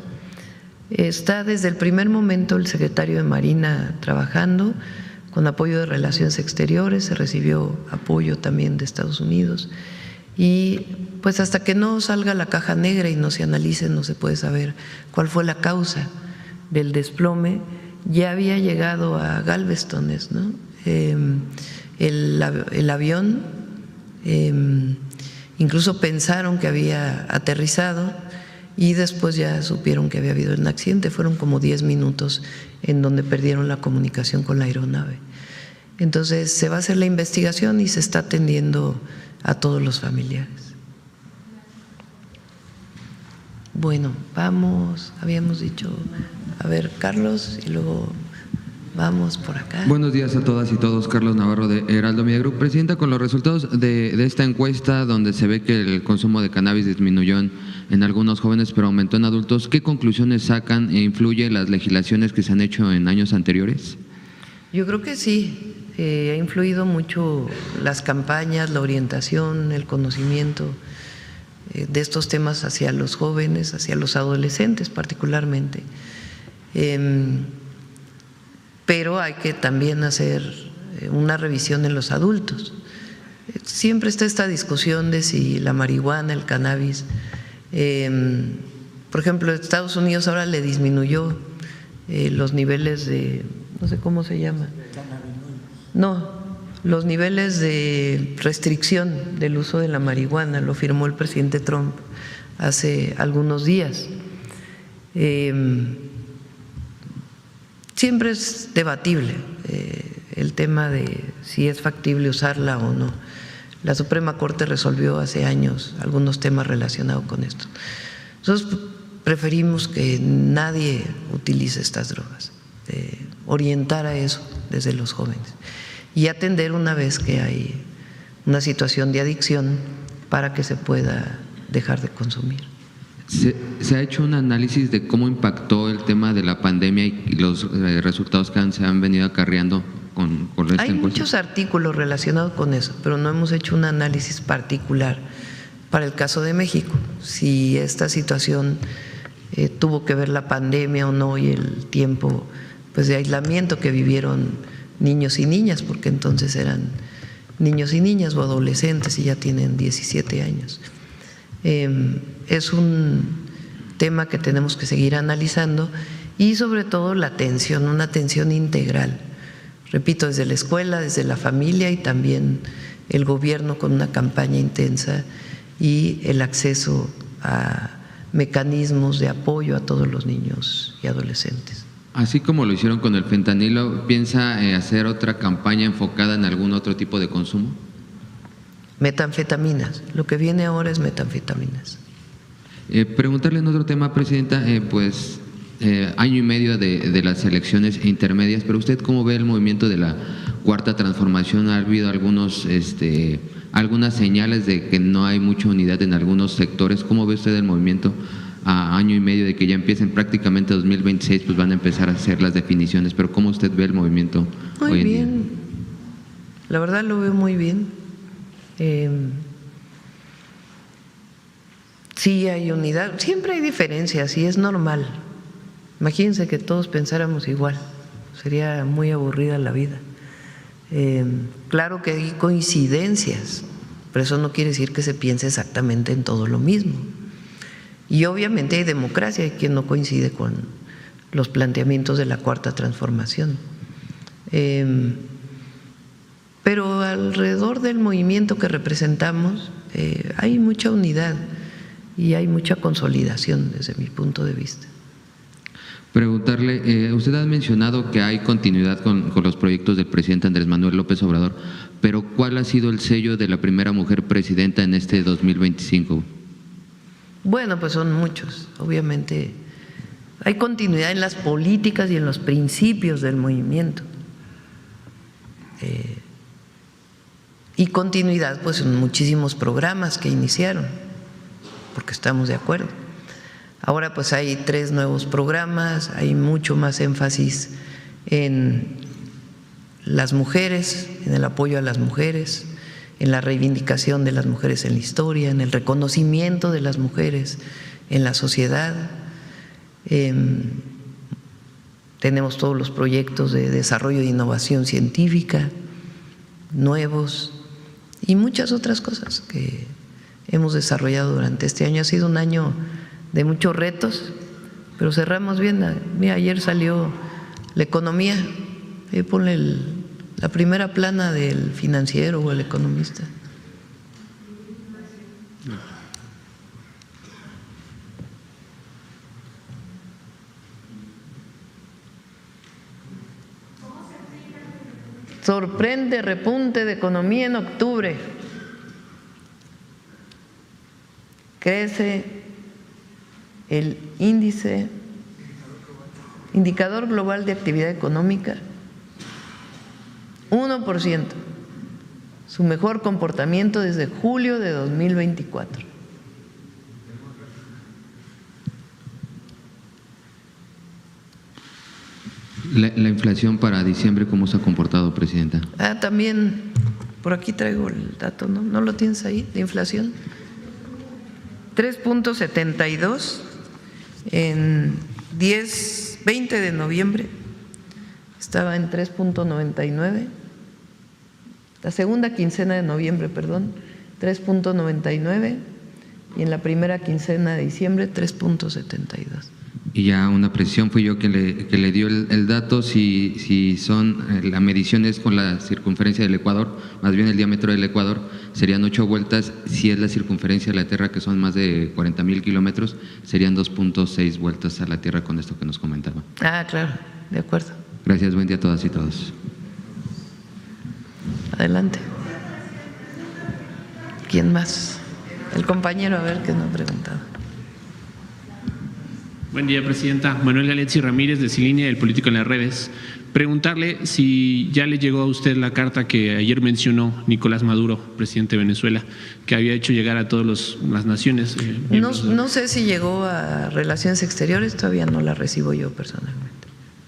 S1: Está desde el primer momento el secretario de Marina trabajando con apoyo de Relaciones Exteriores, se recibió apoyo también de Estados Unidos y pues hasta que no salga la caja negra y no se analice, no se puede saber cuál fue la causa del desplome. Ya había llegado a Galveston, ¿no? El avión, incluso pensaron que había aterrizado y después ya supieron que había habido un accidente. Fueron como 10 minutos en donde perdieron la comunicación con la aeronave. Entonces se va a hacer la investigación y se está atendiendo a todos los familiares. Bueno, vamos, habíamos dicho, a ver, Carlos, y luego vamos por acá.
S7: Buenos días a todas y todos, Carlos Navarro de Heraldo Media Group. Presidenta, con los resultados de esta encuesta donde se ve que el consumo de cannabis disminuyó en algunos jóvenes pero aumentó en adultos, ¿qué conclusiones sacan e influye las legislaciones que se han hecho en años anteriores?
S1: Yo creo que sí, ha influido mucho las campañas, la orientación, el conocimiento de estos temas hacia los jóvenes, hacia los adolescentes particularmente. Pero hay que también hacer una revisión en los adultos. Siempre está esta discusión de si la marihuana, el cannabis, por ejemplo, en Estados Unidos ahora le disminuyó los niveles de, no sé cómo se llama, no, los niveles de restricción del uso de la marihuana, lo firmó el presidente Trump hace algunos días. Siempre es debatible el tema de si es factible usarla o no. La Suprema Corte resolvió hace años algunos temas relacionados con esto. Nosotros preferimos que nadie utilice estas drogas, orientar a eso desde los jóvenes y atender una vez que hay una situación de adicción para que se pueda dejar de consumir.
S7: ¿Se ha hecho un análisis de cómo impactó el tema de la pandemia y los resultados que se han venido acarreando con esta
S1: Hay
S7: encuesta?
S1: muchos artículos relacionados con eso, pero no hemos hecho un análisis particular para el caso de México, si esta situación tuvo que ver la pandemia o no y el tiempo pues de aislamiento que vivieron niños y niñas, porque entonces eran niños y niñas o adolescentes y ya tienen 17 años. Es un tema que tenemos que seguir analizando y sobre todo la atención, una atención integral. Repito, desde la escuela, desde la familia y también el gobierno con una campaña intensa y el acceso a mecanismos de apoyo a todos los niños y adolescentes.
S7: Así como lo hicieron con el fentanilo, ¿piensa hacer otra campaña enfocada en algún otro tipo de consumo?
S1: Metanfetaminas, lo que viene ahora es metanfetaminas.
S7: Preguntarle en otro tema, Presidenta, año y medio de las elecciones intermedias, pero usted cómo ve el movimiento de la Cuarta Transformación. Ha habido algunas señales de que no hay mucha unidad en algunos sectores. ¿Cómo ve usted el movimiento a año y medio de que ya empiecen prácticamente 2026, pues van a empezar a hacer las definiciones, pero cómo usted ve el movimiento hoy en día?
S1: Muy bien, la verdad lo veo muy bien. Sí hay unidad, siempre hay diferencias y es normal. Imagínense que todos pensáramos igual, sería muy aburrida la vida. Claro que hay coincidencias, pero eso no quiere decir que se piense exactamente en todo lo mismo. Y obviamente hay democracia, hay quien no coincide con los planteamientos de la Cuarta Transformación. Pero alrededor del movimiento que representamos hay mucha unidad y hay mucha consolidación desde mi punto de vista.
S7: Preguntarle, usted ha mencionado que hay continuidad con los proyectos del presidente Andrés Manuel López Obrador, pero ¿cuál ha sido el sello de la primera mujer presidenta en este 2025?
S1: Bueno, pues son muchos, obviamente. Hay continuidad en las políticas y en los principios del movimiento. Y continuidad pues en muchísimos programas que iniciaron, porque estamos de acuerdo. Ahora pues hay 3 nuevos programas, hay mucho más énfasis en las mujeres, en el apoyo a las mujeres, en la reivindicación de las mujeres en la historia, en el reconocimiento de las mujeres en la sociedad. Tenemos todos los proyectos de desarrollo de innovación científica nuevos y muchas otras cosas que hemos desarrollado durante este año. Ha sido un año de muchos retos, pero cerramos bien. Mira, ayer salió la economía, ahí ponle la primera plana del Financiero o El Economista. Sorprende repunte de economía en octubre. Crece el indicador global de actividad económica 1%, su mejor comportamiento desde julio de 2024.
S7: La inflación para diciembre, ¿cómo se ha comportado, presidenta?
S1: También, por aquí traigo el dato, ¿no? ¿No lo tienes ahí, de inflación? 3.72 en 20 de noviembre, estaba en 3.99, la segunda quincena de noviembre, perdón, 3.99 y en la primera quincena de diciembre 3.72.
S7: Y ya una precisión, fui yo que le dio el dato, si son, la medición es con la circunferencia del Ecuador, más bien el diámetro del Ecuador, serían 8 vueltas, si es la circunferencia de la Tierra, que son más de 40,000 kilómetros, serían 2.6 vueltas a la Tierra con esto que nos comentaba.
S1: Claro, de acuerdo.
S7: Gracias, buen día a todas y todos.
S1: Adelante. ¿Quién más? El compañero, a ver, que no ha preguntado.
S8: Buen día, presidenta. Manuel Alexis Ramírez, de Cilinea, del Político en las Redes. Preguntarle si ya le llegó a usted la carta que ayer mencionó Nicolás Maduro, presidente de Venezuela, que había hecho llegar a todas las naciones.
S1: No sé si llegó a Relaciones Exteriores, todavía no la recibo yo personalmente.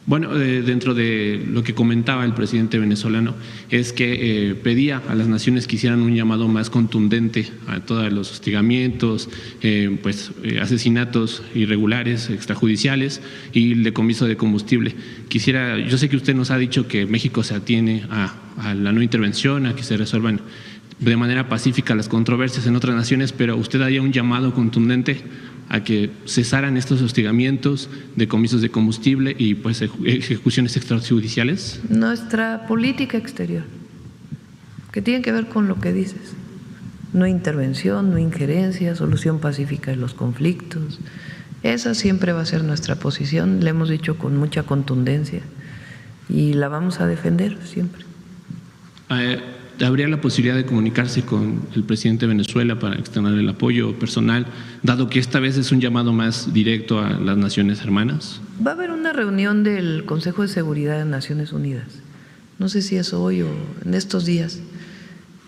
S8: Bueno, dentro de lo que comentaba el presidente venezolano es que pedía a las naciones que hicieran un llamado más contundente a todos los hostigamientos, asesinatos irregulares, extrajudiciales y el decomiso de combustible. Yo sé que usted nos ha dicho que México se atiene a la no intervención, a que se resuelvan de manera pacífica las controversias en otras naciones, pero usted haría un llamado contundente a que cesaran estos hostigamientos, decomisos de combustible y pues ejecuciones extrajudiciales.
S1: Nuestra política exterior, que tiene que ver con lo que dices, no intervención, no injerencia, solución pacífica de los conflictos, esa siempre va a ser nuestra posición, la hemos dicho con mucha contundencia y la vamos a defender siempre.
S8: ¿Habría la posibilidad de comunicarse con el presidente de Venezuela para externar el apoyo personal, dado que esta vez es un llamado más directo a las naciones hermanas?
S1: Va a haber una reunión del Consejo de Seguridad de Naciones Unidas, no sé si es hoy o en estos días.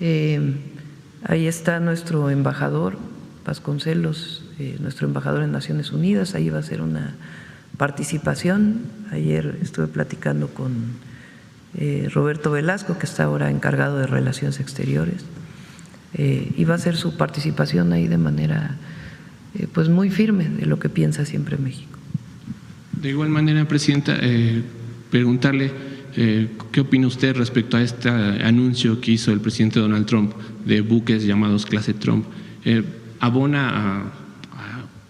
S1: Ahí está nuestro embajador Vasconcelos, nuestro embajador en Naciones Unidas, ahí va a ser una participación. Ayer estuve platicando con Roberto Velasco, que está ahora encargado de Relaciones Exteriores, y va a hacer su participación ahí de manera pues muy firme de lo que piensa siempre México.
S8: De igual manera, presidenta, preguntarle ¿qué opina usted respecto a este anuncio que hizo el presidente Donald Trump de buques llamados clase Trump? ¿Abona a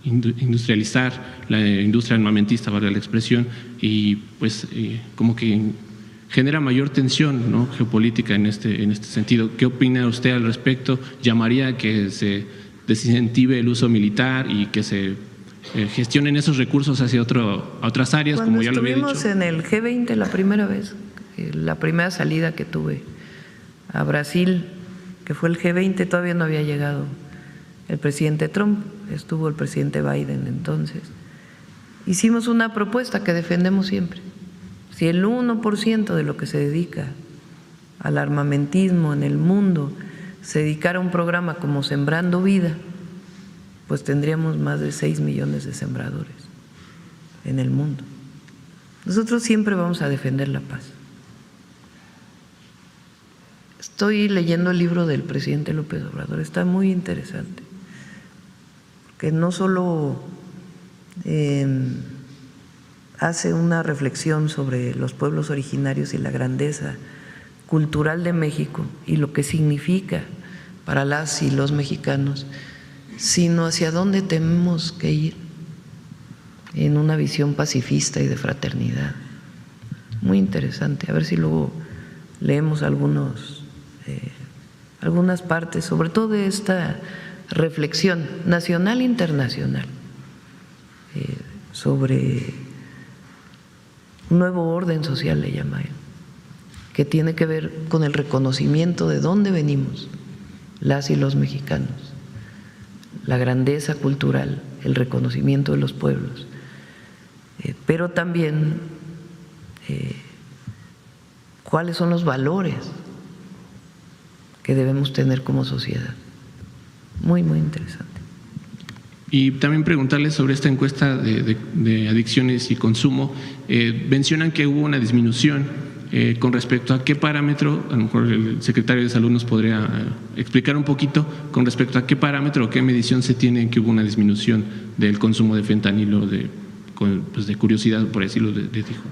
S8: industrializar la industria armamentista, valga la expresión, y pues como que genera mayor tensión, ¿no?, geopolítica en este sentido? ¿Qué opina usted al respecto? ¿Llamaría a que se desincentive el uso militar y que se gestionen esos recursos hacia otras áreas,
S1: Cuando
S8: como ya lo había dicho?
S1: estuvimos en el G20 la primera vez, la primera salida que tuve a Brasil, que fue el G20, todavía no había llegado el presidente Trump, estuvo el presidente Biden entonces. Hicimos una propuesta que defendemos siempre. Si el 1% de lo que se dedica al armamentismo en el mundo se dedicara a un programa como Sembrando Vida, pues tendríamos más de 6 millones de sembradores en el mundo. Nosotros siempre vamos a defender la paz. Estoy leyendo el libro del presidente López Obrador, está muy interesante, que no solo hace una reflexión sobre los pueblos originarios y la grandeza cultural de México y lo que significa para las y los mexicanos, sino hacia dónde tenemos que ir en una visión pacifista y de fraternidad. Muy interesante, a ver si luego leemos algunas partes, sobre todo de esta reflexión nacional e internacional sobre un nuevo orden social, le llama él, que tiene que ver con el reconocimiento de dónde venimos las y los mexicanos, la grandeza cultural, el reconocimiento de los pueblos, pero también cuáles son los valores que debemos tener como sociedad. Muy, muy interesante.
S8: Y también preguntarles sobre esta encuesta de adicciones y consumo. Mencionan que hubo una disminución con respecto a qué parámetro, a lo mejor el secretario de Salud nos podría explicar un poquito con respecto a qué parámetro o qué medición se tiene en que hubo una disminución del consumo de fentanilo, de curiosidad, por decirlo, de Tijuana.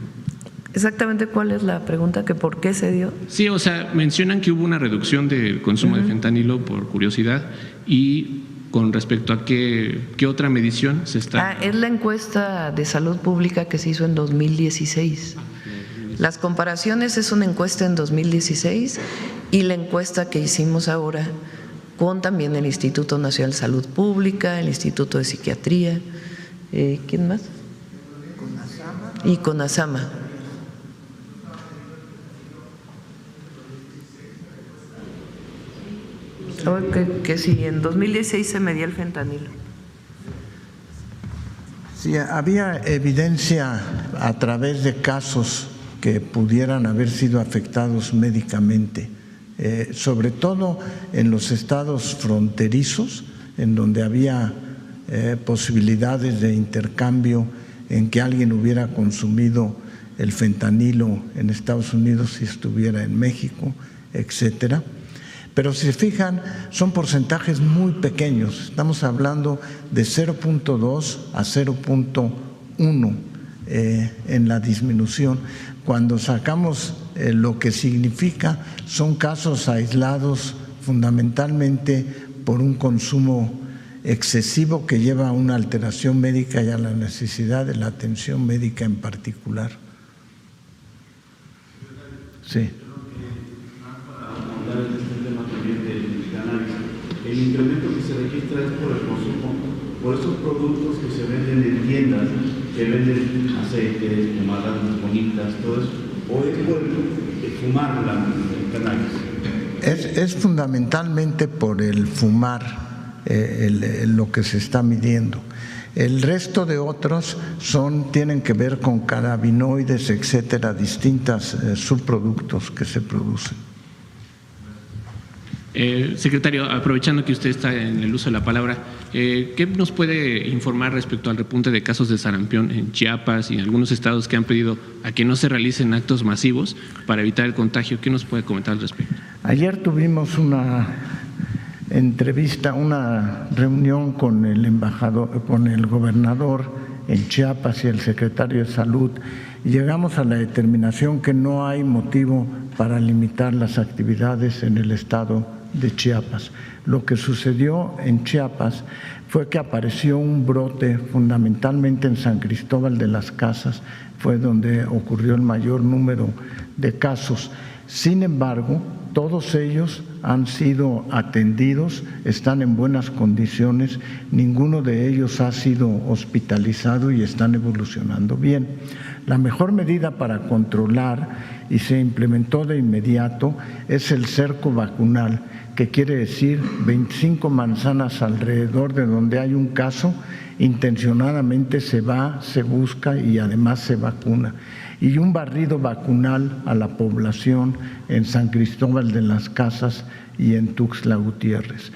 S1: Exactamente, ¿cuál es la pregunta? ¿Que por qué se dio?
S8: Sí, o sea, mencionan que hubo una reducción del consumo de fentanilo por curiosidad, y con respecto a qué otra medición se está…
S1: Es la encuesta de salud pública que se hizo en 2016. Las comparaciones es una encuesta en 2016 y la encuesta que hicimos ahora con también el Instituto Nacional de Salud Pública, el Instituto de Psiquiatría, ¿quién más? Y CONASAMA. Que si en 2016 se medía el fentanilo.
S2: Sí, había evidencia a través de casos que pudieran haber sido afectados médicamente, sobre todo en los estados fronterizos, en donde había posibilidades de intercambio, en que alguien hubiera consumido el fentanilo en Estados Unidos si estuviera en México, etcétera. Pero si se fijan, son porcentajes muy pequeños, estamos hablando de 0.2 a 0.1 en la disminución. Cuando sacamos lo que significa, son casos aislados fundamentalmente por un consumo excesivo que lleva a una alteración médica y a la necesidad de la atención médica en particular. Sí.
S9: El incremento que se registra es por el consumo, por esos productos que se venden en tiendas, que venden aceites, pomadas bonitas, todo eso, o es por el fumar el cannabis.
S2: Es fundamentalmente por el fumar lo que se está midiendo. El resto de otros tienen que ver con cannabinoides, etcétera, distintos subproductos que se producen.
S8: Secretario, aprovechando que usted está en el uso de la palabra, ¿qué nos puede informar respecto al repunte de casos de sarampión en Chiapas y en algunos estados que han pedido a que no se realicen actos masivos para evitar el contagio? ¿Qué nos puede comentar al respecto?
S2: Ayer tuvimos una entrevista, una reunión con el embajador, con el gobernador en Chiapas y el secretario de Salud, y llegamos a la determinación que no hay motivo para limitar las actividades en el estado de Chiapas. Lo que sucedió en Chiapas fue que apareció un brote fundamentalmente en San Cristóbal de las Casas, fue donde ocurrió el mayor número de casos. Sin embargo, todos ellos han sido atendidos, están en buenas condiciones, ninguno de ellos ha sido hospitalizado y están evolucionando bien. La mejor medida para controlar, y se implementó de inmediato, es el cerco vacunal, que quiere decir 25 manzanas alrededor de donde hay un caso, intencionadamente se va, se busca y además se vacuna. Y un barrido vacunal a la población en San Cristóbal de las Casas y en Tuxtla Gutiérrez.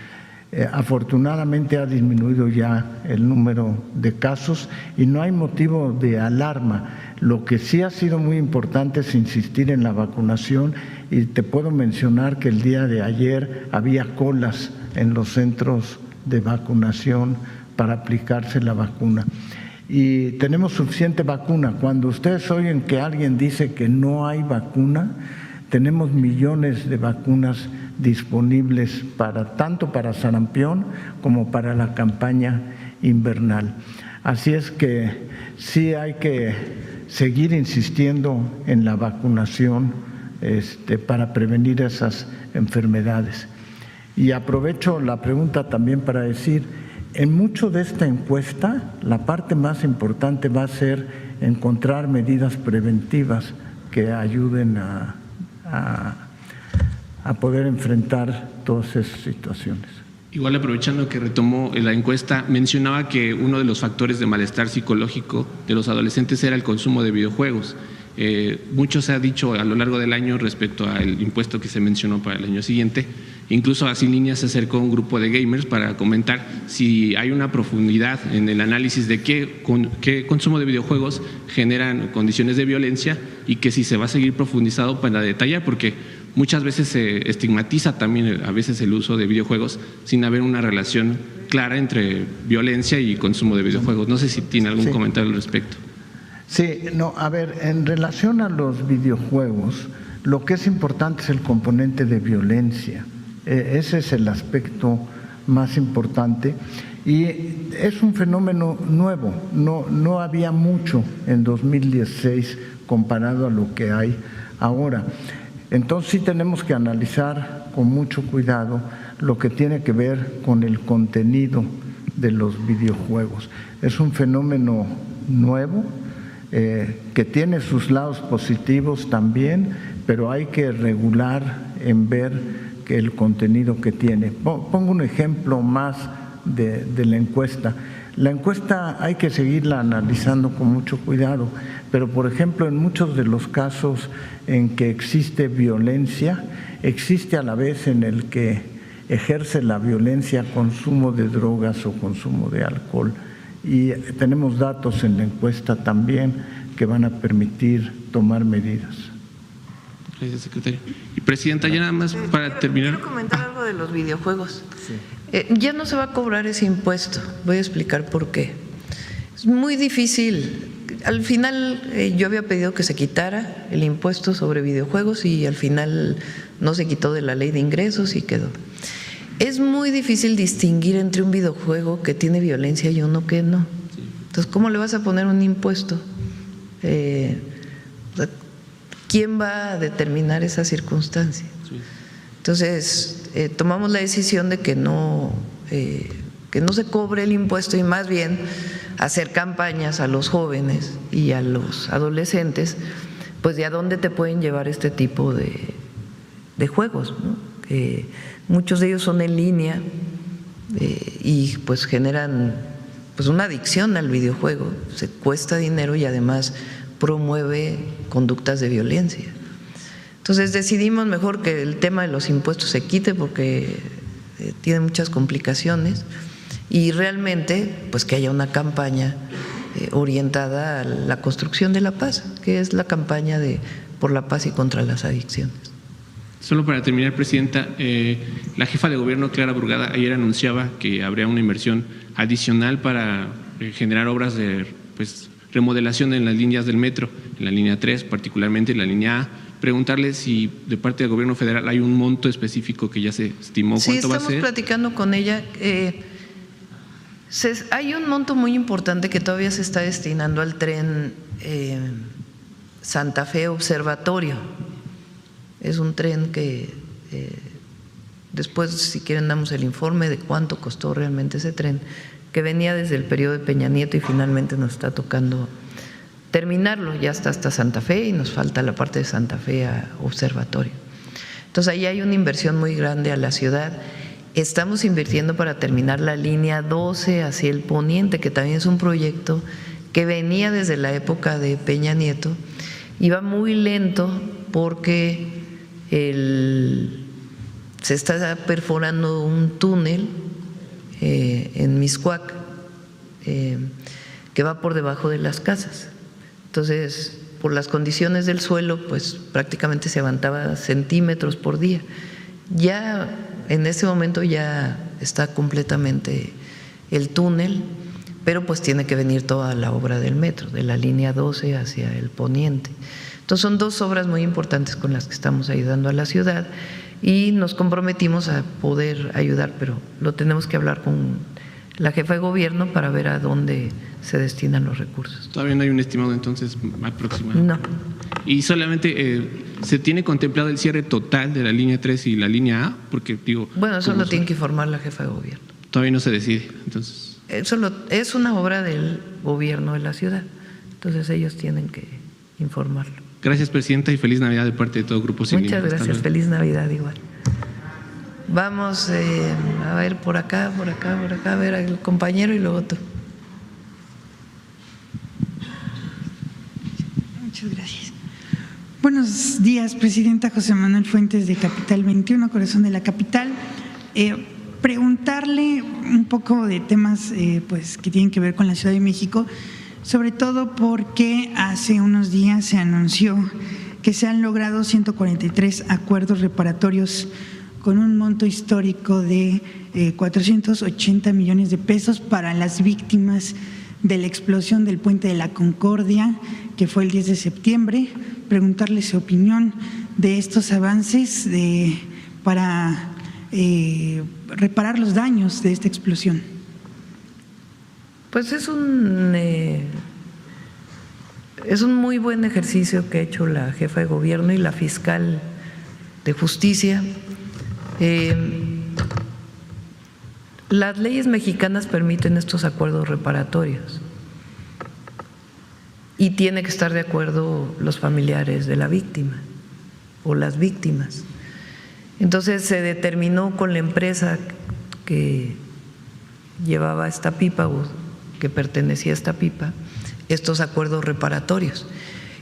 S2: Afortunadamente ha disminuido ya el número de casos y no hay motivo de alarma. Lo que sí ha sido muy importante es insistir en la vacunación, y te puedo mencionar que el día de ayer había colas en los centros de vacunación para aplicarse la vacuna. Y tenemos suficiente vacuna. Cuando ustedes oyen que alguien dice que no hay vacuna, tenemos millones de vacunas disponibles tanto para sarampión como para la campaña invernal. Así es que sí hay que seguir insistiendo en la vacunación para prevenir esas enfermedades. Y aprovecho la pregunta también para decir, en mucho de esta encuesta, la parte más importante va a ser encontrar medidas preventivas que ayuden a poder enfrentar todas esas situaciones.
S8: Igual, aprovechando que retomó la encuesta, mencionaba que uno de los factores de malestar psicológico de los adolescentes era el consumo de videojuegos. Mucho se ha dicho a lo largo del año respecto al impuesto que se mencionó para el año siguiente. Incluso a Sin Línea se acercó un grupo de gamers para comentar si hay una profundidad en el análisis de qué consumo de videojuegos generan condiciones de violencia, y que si se va a seguir profundizado para detallar, porque muchas veces se estigmatiza también a veces el uso de videojuegos sin haber una relación clara entre violencia y consumo de videojuegos. No sé si tiene algún comentario al respecto.
S2: Sí, no, a ver, en relación a los videojuegos, lo que es importante es el componente de violencia. Ese es el aspecto más importante, y es un fenómeno nuevo, no había mucho en 2016 comparado a lo que hay ahora. Entonces sí tenemos que analizar con mucho cuidado lo que tiene que ver con el contenido de los videojuegos. Es un fenómeno nuevo que tiene sus lados positivos también, pero hay que regular en ver que el contenido que tiene. Pongo un ejemplo más de la encuesta. La encuesta hay que seguirla analizando con mucho cuidado, pero por ejemplo en muchos de los casos en que existe violencia, existe a la vez en el que ejerce la violencia consumo de drogas o consumo de alcohol, y tenemos datos en la encuesta también que van a permitir tomar medidas.
S8: Gracias, secretario. Y presidenta, ya nada más para terminar.
S1: Quiero comentar algo de los videojuegos. Sí. Ya no se va a cobrar ese impuesto. Voy a explicar por qué. Es muy difícil. Al final yo había pedido que se quitara el impuesto sobre videojuegos y al final no se quitó de la ley de ingresos y quedó. Es muy difícil distinguir entre un videojuego que tiene violencia y uno que no. Entonces, ¿cómo le vas a poner un impuesto? ¿Quién va a determinar esa circunstancia? Entonces, tomamos la decisión de que no se cobre el impuesto y más bien hacer campañas a los jóvenes y a los adolescentes, pues de a dónde te pueden llevar este tipo de juegos, ¿no? Muchos de ellos son en línea y pues generan pues una adicción al videojuego, se cuesta dinero y además promueve conductas de violencia. Entonces decidimos mejor que el tema de los impuestos se quite porque tiene muchas complicaciones y realmente pues que haya una campaña orientada a la construcción de la paz, que es la campaña por la paz y contra las adicciones.
S8: Solo para terminar, presidenta, la jefa de gobierno, Clara Brugada, ayer anunciaba que habría una inversión adicional para generar obras de remodelación en las líneas del metro, en la línea 3, particularmente en la línea A. Preguntarle si de parte del gobierno federal hay un monto específico que ya se estimó cuánto va a ser.
S1: Sí, estamos platicando con ella. Hay un monto muy importante que todavía se está destinando al tren Santa Fe Observatorio. Es un tren que después, si quieren, damos el informe de cuánto costó realmente ese tren, que venía desde el periodo de Peña Nieto y finalmente nos está tocando terminarlo. Ya está hasta Santa Fe y nos falta la parte de Santa Fe a Observatorio. Entonces ahí hay una inversión muy grande a la ciudad. Estamos invirtiendo para terminar la línea 12 hacia el poniente, que también es un proyecto que venía desde la época de Peña Nieto. Iba muy lento porque se está perforando un túnel en Mixcoac que va por debajo de las casas. Entonces, por las condiciones del suelo, pues prácticamente se avanzaba centímetros por día. Ya en ese momento ya está completamente el túnel, pero pues tiene que venir toda la obra del metro, de la línea 12 hacia el poniente. Entonces son dos obras muy importantes con las que estamos ayudando a la ciudad y nos comprometimos a poder ayudar, pero lo tenemos que hablar con la jefa de gobierno para ver a dónde se destinan los recursos.
S8: ¿Todavía no hay un estimado entonces aproximado?
S1: No.
S8: Y solamente se tiene contemplado el cierre total de la línea 3 y la línea A, porque digo…
S1: Bueno, eso lo tiene que informar la jefa de gobierno.
S8: Todavía no se decide, entonces…
S1: Eso es una obra del gobierno de la ciudad, entonces ellos tienen que informarlo.
S8: Gracias, presidenta, y feliz Navidad de parte de todo Grupo Sin Límites.
S1: Muchas gracias, feliz Navidad igual. Vamos a ver por acá, a ver al compañero y luego tú.
S10: Muchas gracias. Buenos días, presidenta. José Manuel Fuentes, de Capital 21, corazón de la capital. Preguntarle un poco de temas pues que tienen que ver con la Ciudad de México, sobre todo porque hace unos días se anunció que se han logrado 143 acuerdos reparatorios con un monto histórico de 480 millones de pesos para las víctimas de la explosión del Puente de la Concordia, que fue el 10 de septiembre. Preguntarle su opinión de estos avances para reparar los daños de esta explosión.
S1: Pues es un muy buen ejercicio que ha hecho la jefa de gobierno y la fiscal de justicia. Las leyes mexicanas permiten estos acuerdos reparatorios y tiene que estar de acuerdo los familiares de la víctima o las víctimas. Entonces se determinó con la empresa que llevaba esta pipa o que pertenecía a esta pipa estos acuerdos reparatorios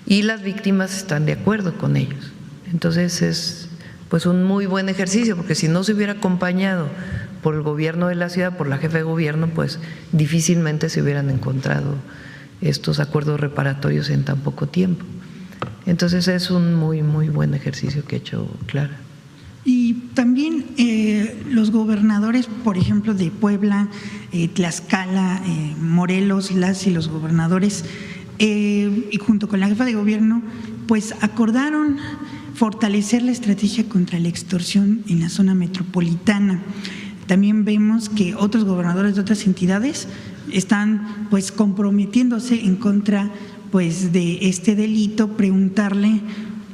S1: y las víctimas están de acuerdo con ellos. Entonces es pues un muy buen ejercicio, porque si no se hubiera acompañado por el gobierno de la ciudad, por la jefa de gobierno, pues difícilmente se hubieran encontrado estos acuerdos reparatorios en tan poco tiempo. Entonces es un muy buen ejercicio que ha hecho Clara.
S10: Y también los gobernadores, por ejemplo, de Puebla, Tlaxcala, Morelos, las y los gobernadores, y junto con la jefa de gobierno, pues acordaron fortalecer la estrategia contra la extorsión en la zona metropolitana. También vemos que otros gobernadores de otras entidades están pues comprometiéndose en contra pues de este delito. Preguntarle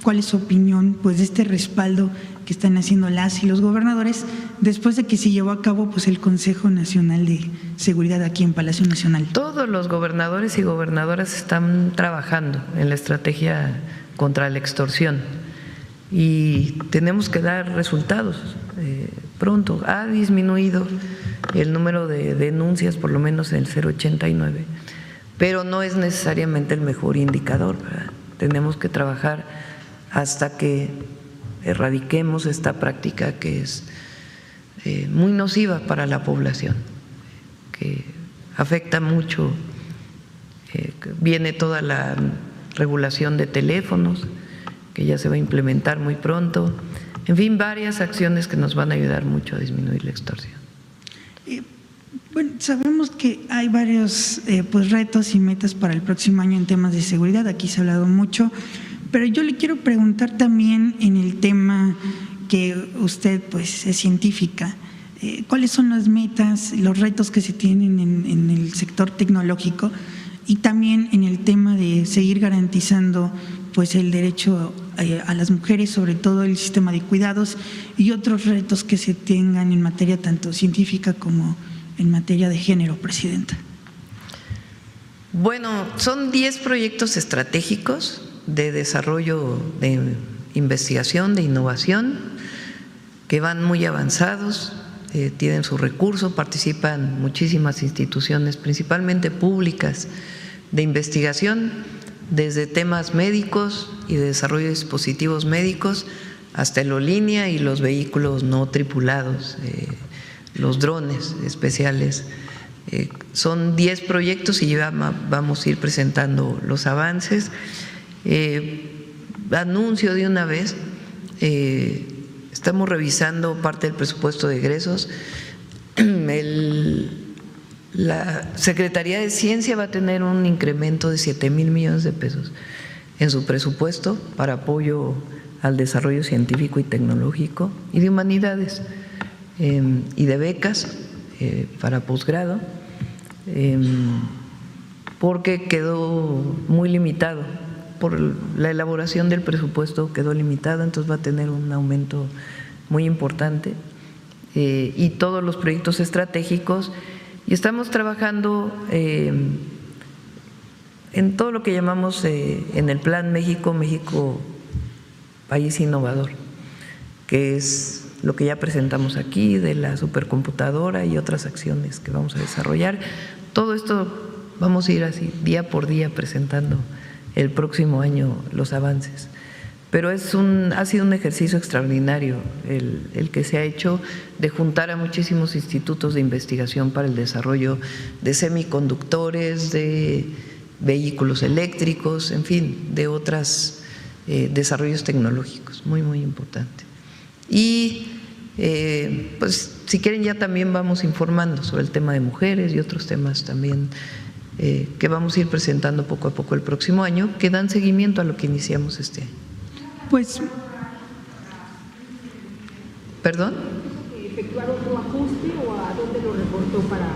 S10: cuál es su opinión pues de este respaldo que están haciendo las y los gobernadores después de que se llevó a cabo pues el Consejo Nacional de Seguridad aquí en Palacio Nacional.
S1: Todos los gobernadores y gobernadoras están trabajando en la estrategia contra la extorsión y tenemos que dar resultados pronto. Ha disminuido el número de denuncias, por lo menos en el 089, pero no es necesariamente el mejor indicador, ¿verdad? Tenemos que trabajar hasta que erradiquemos esta práctica que es muy nociva para la población, que afecta mucho. Viene toda la regulación de teléfonos, que ya se va a implementar muy pronto. En fin, varias acciones que nos van a ayudar mucho a disminuir la extorsión.
S10: Bueno, sabemos que hay varios pues retos y metas para el próximo año en temas de seguridad, aquí se ha hablado mucho, pero yo le quiero preguntar también en el tema que usted pues es científica, ¿cuáles son las metas, los retos que se tienen en el sector tecnológico y también en el tema de seguir garantizando pues el derecho a las mujeres, sobre todo el sistema de cuidados y otros retos que se tengan en materia tanto científica como en materia de género, Presidenta?
S1: Bueno, son 10 proyectos estratégicos de desarrollo de investigación, de innovación, que van muy avanzados, tienen su recurso, participan muchísimas instituciones, principalmente públicas, de investigación, desde temas médicos y de desarrollo de dispositivos médicos hasta aerolínea y los vehículos no tripulados, los drones especiales. Son 10 proyectos y ya vamos a ir presentando los avances. Anuncio de una vez, estamos revisando parte del presupuesto de egresos. La Secretaría de Ciencia va a tener un incremento de 7,000 millones de pesos en su presupuesto para apoyo al desarrollo científico y tecnológico y de humanidades, y de becas para posgrado, porque quedó muy limitado. Por la elaboración del presupuesto quedó limitado, entonces va a tener un aumento muy importante, y todos los proyectos estratégicos. Y estamos trabajando en todo lo que llamamos en el Plan México País Innovador, que es lo que ya presentamos aquí de la supercomputadora y otras acciones que vamos a desarrollar. Todo esto vamos a ir así día por día presentando el próximo año los avances. Pero ha sido un ejercicio extraordinario el que se ha hecho de juntar a muchísimos institutos de investigación para el desarrollo de semiconductores, de vehículos eléctricos, en fin, de otros desarrollos tecnológicos, muy, muy importante. Y pues si quieren ya también vamos informando sobre el tema de mujeres y otros temas también que vamos a ir presentando poco a poco el próximo año, que dan seguimiento a lo que iniciamos este año.
S10: Pues,
S1: ¿perdón?
S11: ¿Efectuar otro ajuste o a dónde lo reportó para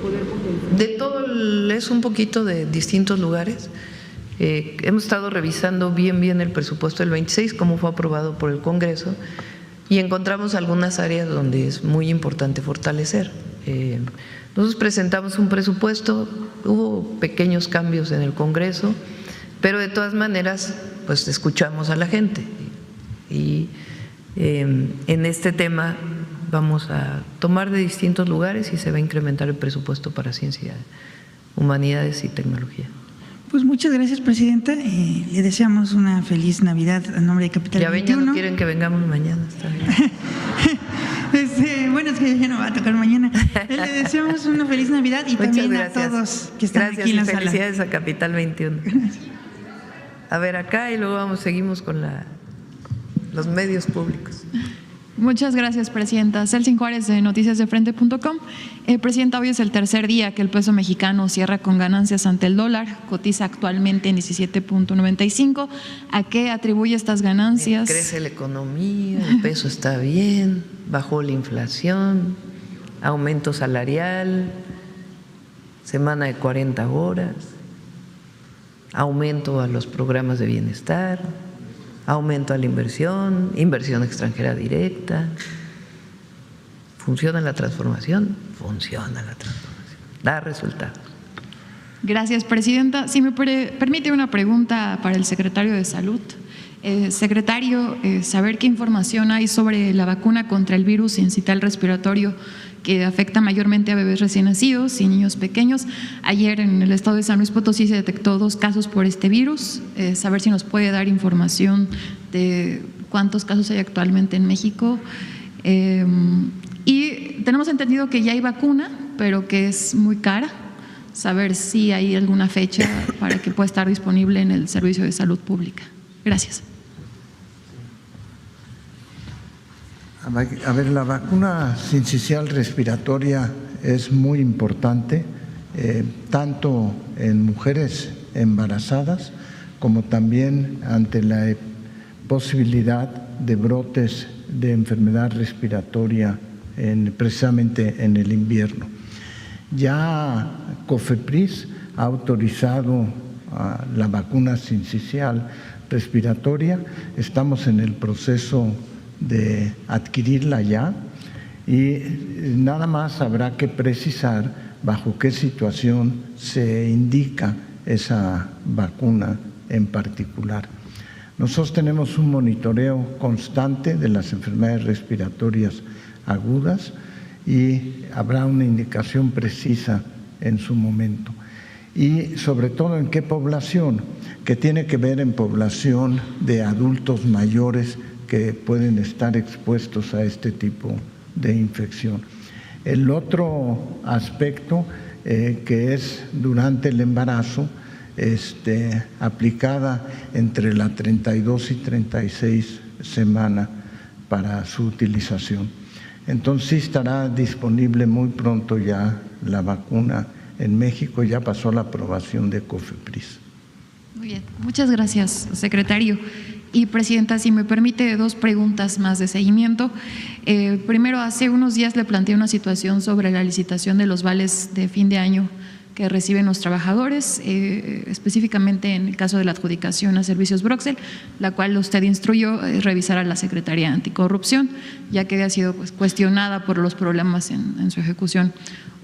S11: poder potenciar?
S1: De todo, es un poquito de distintos lugares. Hemos estado revisando bien el presupuesto del 26, como fue aprobado por el Congreso, y encontramos algunas áreas donde es muy importante fortalecer. Nosotros presentamos un presupuesto, hubo pequeños cambios en el Congreso, pero de todas maneras pues escuchamos a la gente y en este tema vamos a tomar de distintos lugares y se va a incrementar el presupuesto para ciencia, humanidades y tecnología.
S10: Pues muchas gracias, Presidenta. Le deseamos una feliz Navidad a nombre de Capital 21.
S1: Ya no quieren que vengamos mañana, está bien.
S10: Bueno, es que ya no va a tocar mañana. Le deseamos una feliz Navidad y
S1: muchas
S10: también
S1: gracias
S10: a todos que están aquí en la sala.
S1: Felicidades a Capital 21. Gracias. A ver acá y luego seguimos con los medios públicos.
S12: Muchas gracias, Presidenta. Celsin Juárez, de noticiasdefrente.com. Presidenta, hoy es el tercer día que el peso mexicano cierra con ganancias ante el dólar, cotiza actualmente en 17.95. ¿A qué atribuye estas ganancias?
S1: Crece la economía, el peso está bien, bajó la inflación, aumento salarial, semana de 40 horas, aumento a los programas de bienestar, aumento a la inversión extranjera directa. ¿Funciona la transformación? Funciona la transformación, da resultados.
S12: Gracias, Presidenta. Si me permite una pregunta para el secretario de Salud. Secretario, saber qué información hay sobre la vacuna contra el virus sincital respiratorio que afecta mayormente a bebés recién nacidos y niños pequeños. Ayer en el estado de San Luis Potosí se detectó 2 casos por este virus. Saber si nos puede dar información de cuántos casos hay actualmente en México. Y tenemos entendido que ya hay vacuna, pero que es muy cara. Saber si hay alguna fecha para que pueda estar disponible en el servicio de salud pública. Gracias.
S2: A ver, la vacuna sincicial respiratoria es muy importante, tanto en mujeres embarazadas como también ante la posibilidad de brotes de enfermedad respiratoria precisamente en el invierno. Ya COFEPRIS ha autorizado la vacuna sincicial respiratoria, estamos en el proceso de adquirirla ya y nada más habrá que precisar bajo qué situación se indica esa vacuna en particular. Nosotros tenemos un monitoreo constante de las enfermedades respiratorias agudas y habrá una indicación precisa en su momento. Y sobre todo en qué población, que tiene que ver en población de adultos mayores que pueden estar expuestos a este tipo de infección. El otro aspecto que es durante el embarazo, aplicada entre la 32 y 36 semana para su utilización. Entonces sí estará disponible muy pronto ya la vacuna en México, ya pasó la aprobación de COFEPRIS.
S12: Muy bien, muchas gracias, secretario. Y presidenta, si me permite, 2 preguntas más de seguimiento. Primero, hace unos días le planteé una situación sobre la licitación de los vales de fin de año que reciben los trabajadores, específicamente en el caso de la adjudicación a servicios Broxel, la cual usted instruyó revisar a la Secretaría Anticorrupción, ya que había sido cuestionada por los problemas en su ejecución.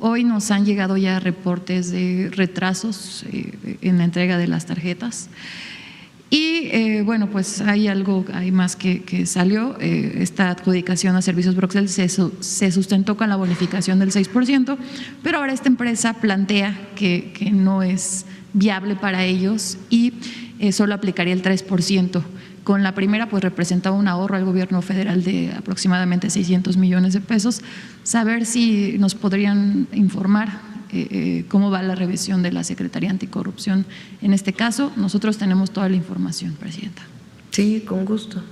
S12: Hoy nos han llegado ya reportes de retrasos en la entrega de las tarjetas. Y bueno, pues hay más que salió. Esta adjudicación a servicios Broxel se sustentó con la bonificación del 6%, pero ahora esta empresa plantea que no es viable para ellos y solo aplicaría el 3%. Con la primera, pues representaba un ahorro al gobierno federal de aproximadamente 600 millones de pesos. Saber si nos podrían informar cómo va la revisión de la Secretaría Anticorrupción en este caso. Nosotros tenemos toda la información, presidenta.
S1: Sí, con gusto.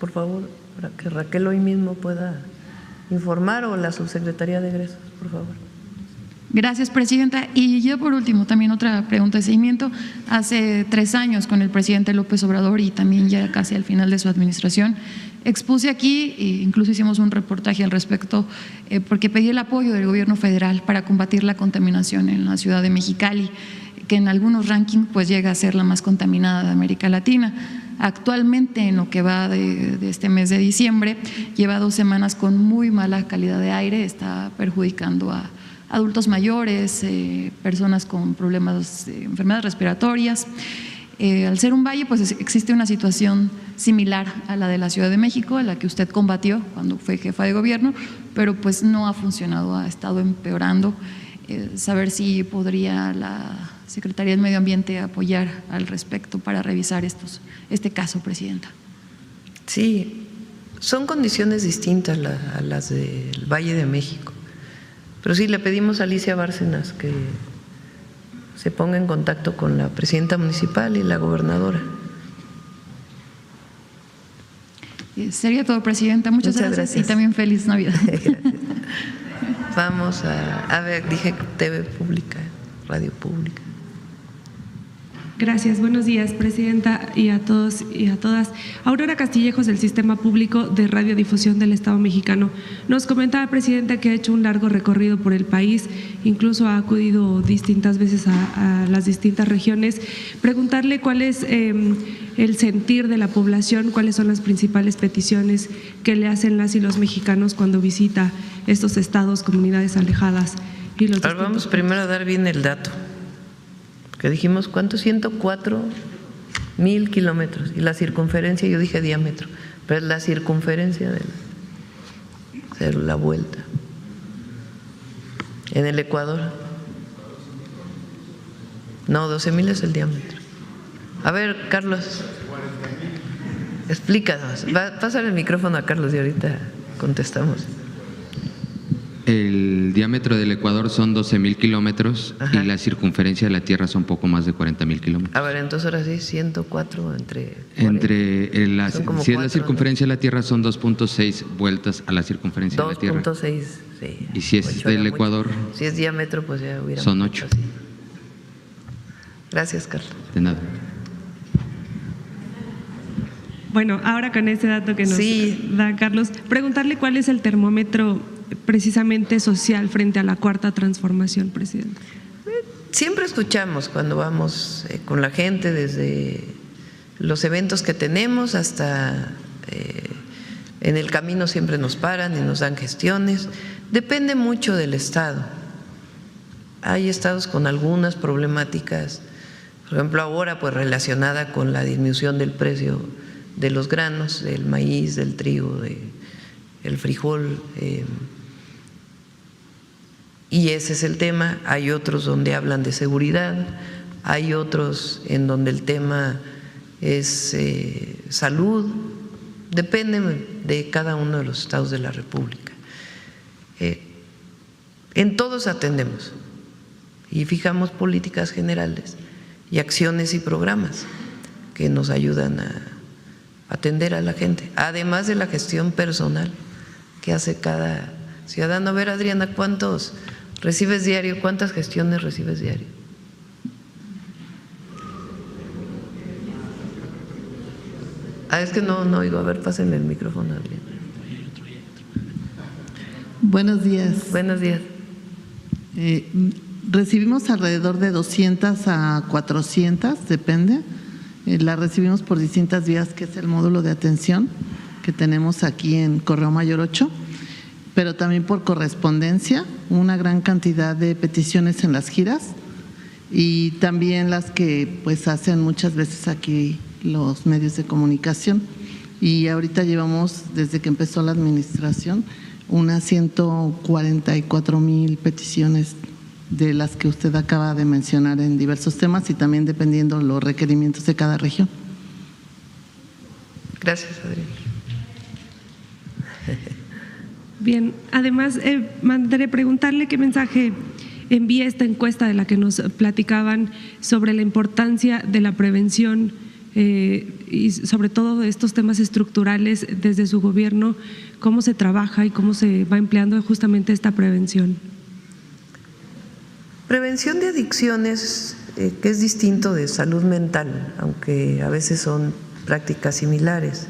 S1: Por favor, para que Raquel hoy mismo pueda informar, o la subsecretaría de egresos, por favor.
S12: Gracias, presidenta. Y yo, por último, también otra pregunta de seguimiento. Hace 3 años, con el presidente López Obrador y también ya casi al final de su administración, expuse aquí, e incluso hicimos un reportaje al respecto, porque pedí el apoyo del gobierno federal para combatir la contaminación en la ciudad de Mexicali, que en algunos rankings pues llega a ser la más contaminada de América Latina. Actualmente, en lo que va de este mes de diciembre, lleva 2 semanas con muy mala calidad de aire, está perjudicando a adultos mayores, personas con problemas de enfermedades respiratorias. Al ser un valle, pues existe una situación similar a la de la Ciudad de México, a la que usted combatió cuando fue jefa de gobierno, pero pues no ha funcionado, ha estado empeorando. Saber si podría la Secretaría del Medio Ambiente apoyar al respecto para revisar este caso, presidenta.
S1: Sí, son condiciones distintas a las del Valle de México. Pero sí, le pedimos a Alicia Bárcenas que se ponga en contacto con la presidenta municipal y la gobernadora.
S12: Sería todo, presidenta. Muchas gracias y también feliz Navidad.
S1: Gracias. Vamos a ver, dije TV pública, radio pública.
S13: Gracias, buenos días, presidenta, y a todos y a todas. Aurora Castillejos, del Sistema Público de Radiodifusión del Estado Mexicano. Nos comentaba, presidenta, que ha hecho un largo recorrido por el país, incluso ha acudido distintas veces a las distintas regiones. Preguntarle cuál es el sentir de la población, cuáles son las principales peticiones que le hacen las y los mexicanos cuando visita estos estados, comunidades alejadas.
S1: Ahora vamos primero a dar bien el dato. Que dijimos, ¿cuánto? 104,000 kilómetros. Y la circunferencia, yo dije diámetro, pero es la circunferencia de hacer la vuelta. En el Ecuador. No, 12,000 es el diámetro. A ver, Carlos, explícanos. Pásale el micrófono a Carlos y ahorita contestamos.
S7: El diámetro del Ecuador son 12,000 kilómetros y la circunferencia de la Tierra son poco más de 40,000 kilómetros.
S1: A ver, entonces ahora sí, 104 entre
S7: si es la circunferencia de la Tierra son 2.6 vueltas a la circunferencia de la Tierra.
S1: 2.6, sí.
S7: Y si es del Ecuador,
S1: si es diámetro, pues ya hubiera.
S7: Son 8.
S1: Así. Gracias, Carlos.
S7: De nada.
S13: Bueno, ahora con ese dato que nos da Carlos, preguntarle cuál es el termómetro precisamente social frente a la cuarta transformación, presidente.
S1: Siempre escuchamos cuando vamos con la gente, desde los eventos que tenemos hasta en el camino siempre nos paran y nos dan gestiones. Depende mucho del estado. Hay estados con algunas problemáticas, por ejemplo ahora pues relacionada con la disminución del precio de los granos, del maíz, del trigo, del frijol, y ese es el tema. Hay otros donde hablan de seguridad, hay otros en donde el tema es salud, depende de cada uno de los estados de la República. En todos atendemos y fijamos políticas generales y acciones y programas que nos ayudan a atender a la gente, además de la gestión personal que hace cada ciudadano. A ver, Adriana, ¿cuántos recibes diario? ¿Cuántas gestiones recibes diario? Es que no oigo. A ver, pásenle el micrófono, Adriana.
S14: Buenos días.
S1: Buenos días.
S14: Recibimos alrededor de 200 a 400, depende. La recibimos por distintas vías, que es el módulo de atención que tenemos aquí en Correo Mayor 8, pero también por correspondencia, una gran cantidad de peticiones en las giras y también las que pues hacen muchas veces aquí los medios de comunicación. Y ahorita llevamos, desde que empezó la administración, unas 144,000 peticiones, de las que usted acaba de mencionar en diversos temas y también dependiendo los requerimientos de cada región.
S1: Gracias, Adriana.
S13: Bien, además mandaré preguntarle qué mensaje envía esta encuesta de la que nos platicaban sobre la importancia de la prevención y sobre todo de estos temas estructurales desde su gobierno, cómo se trabaja y cómo se va empleando justamente esta prevención.
S1: Prevención de adicciones, que es distinto de salud mental, aunque a veces son prácticas similares,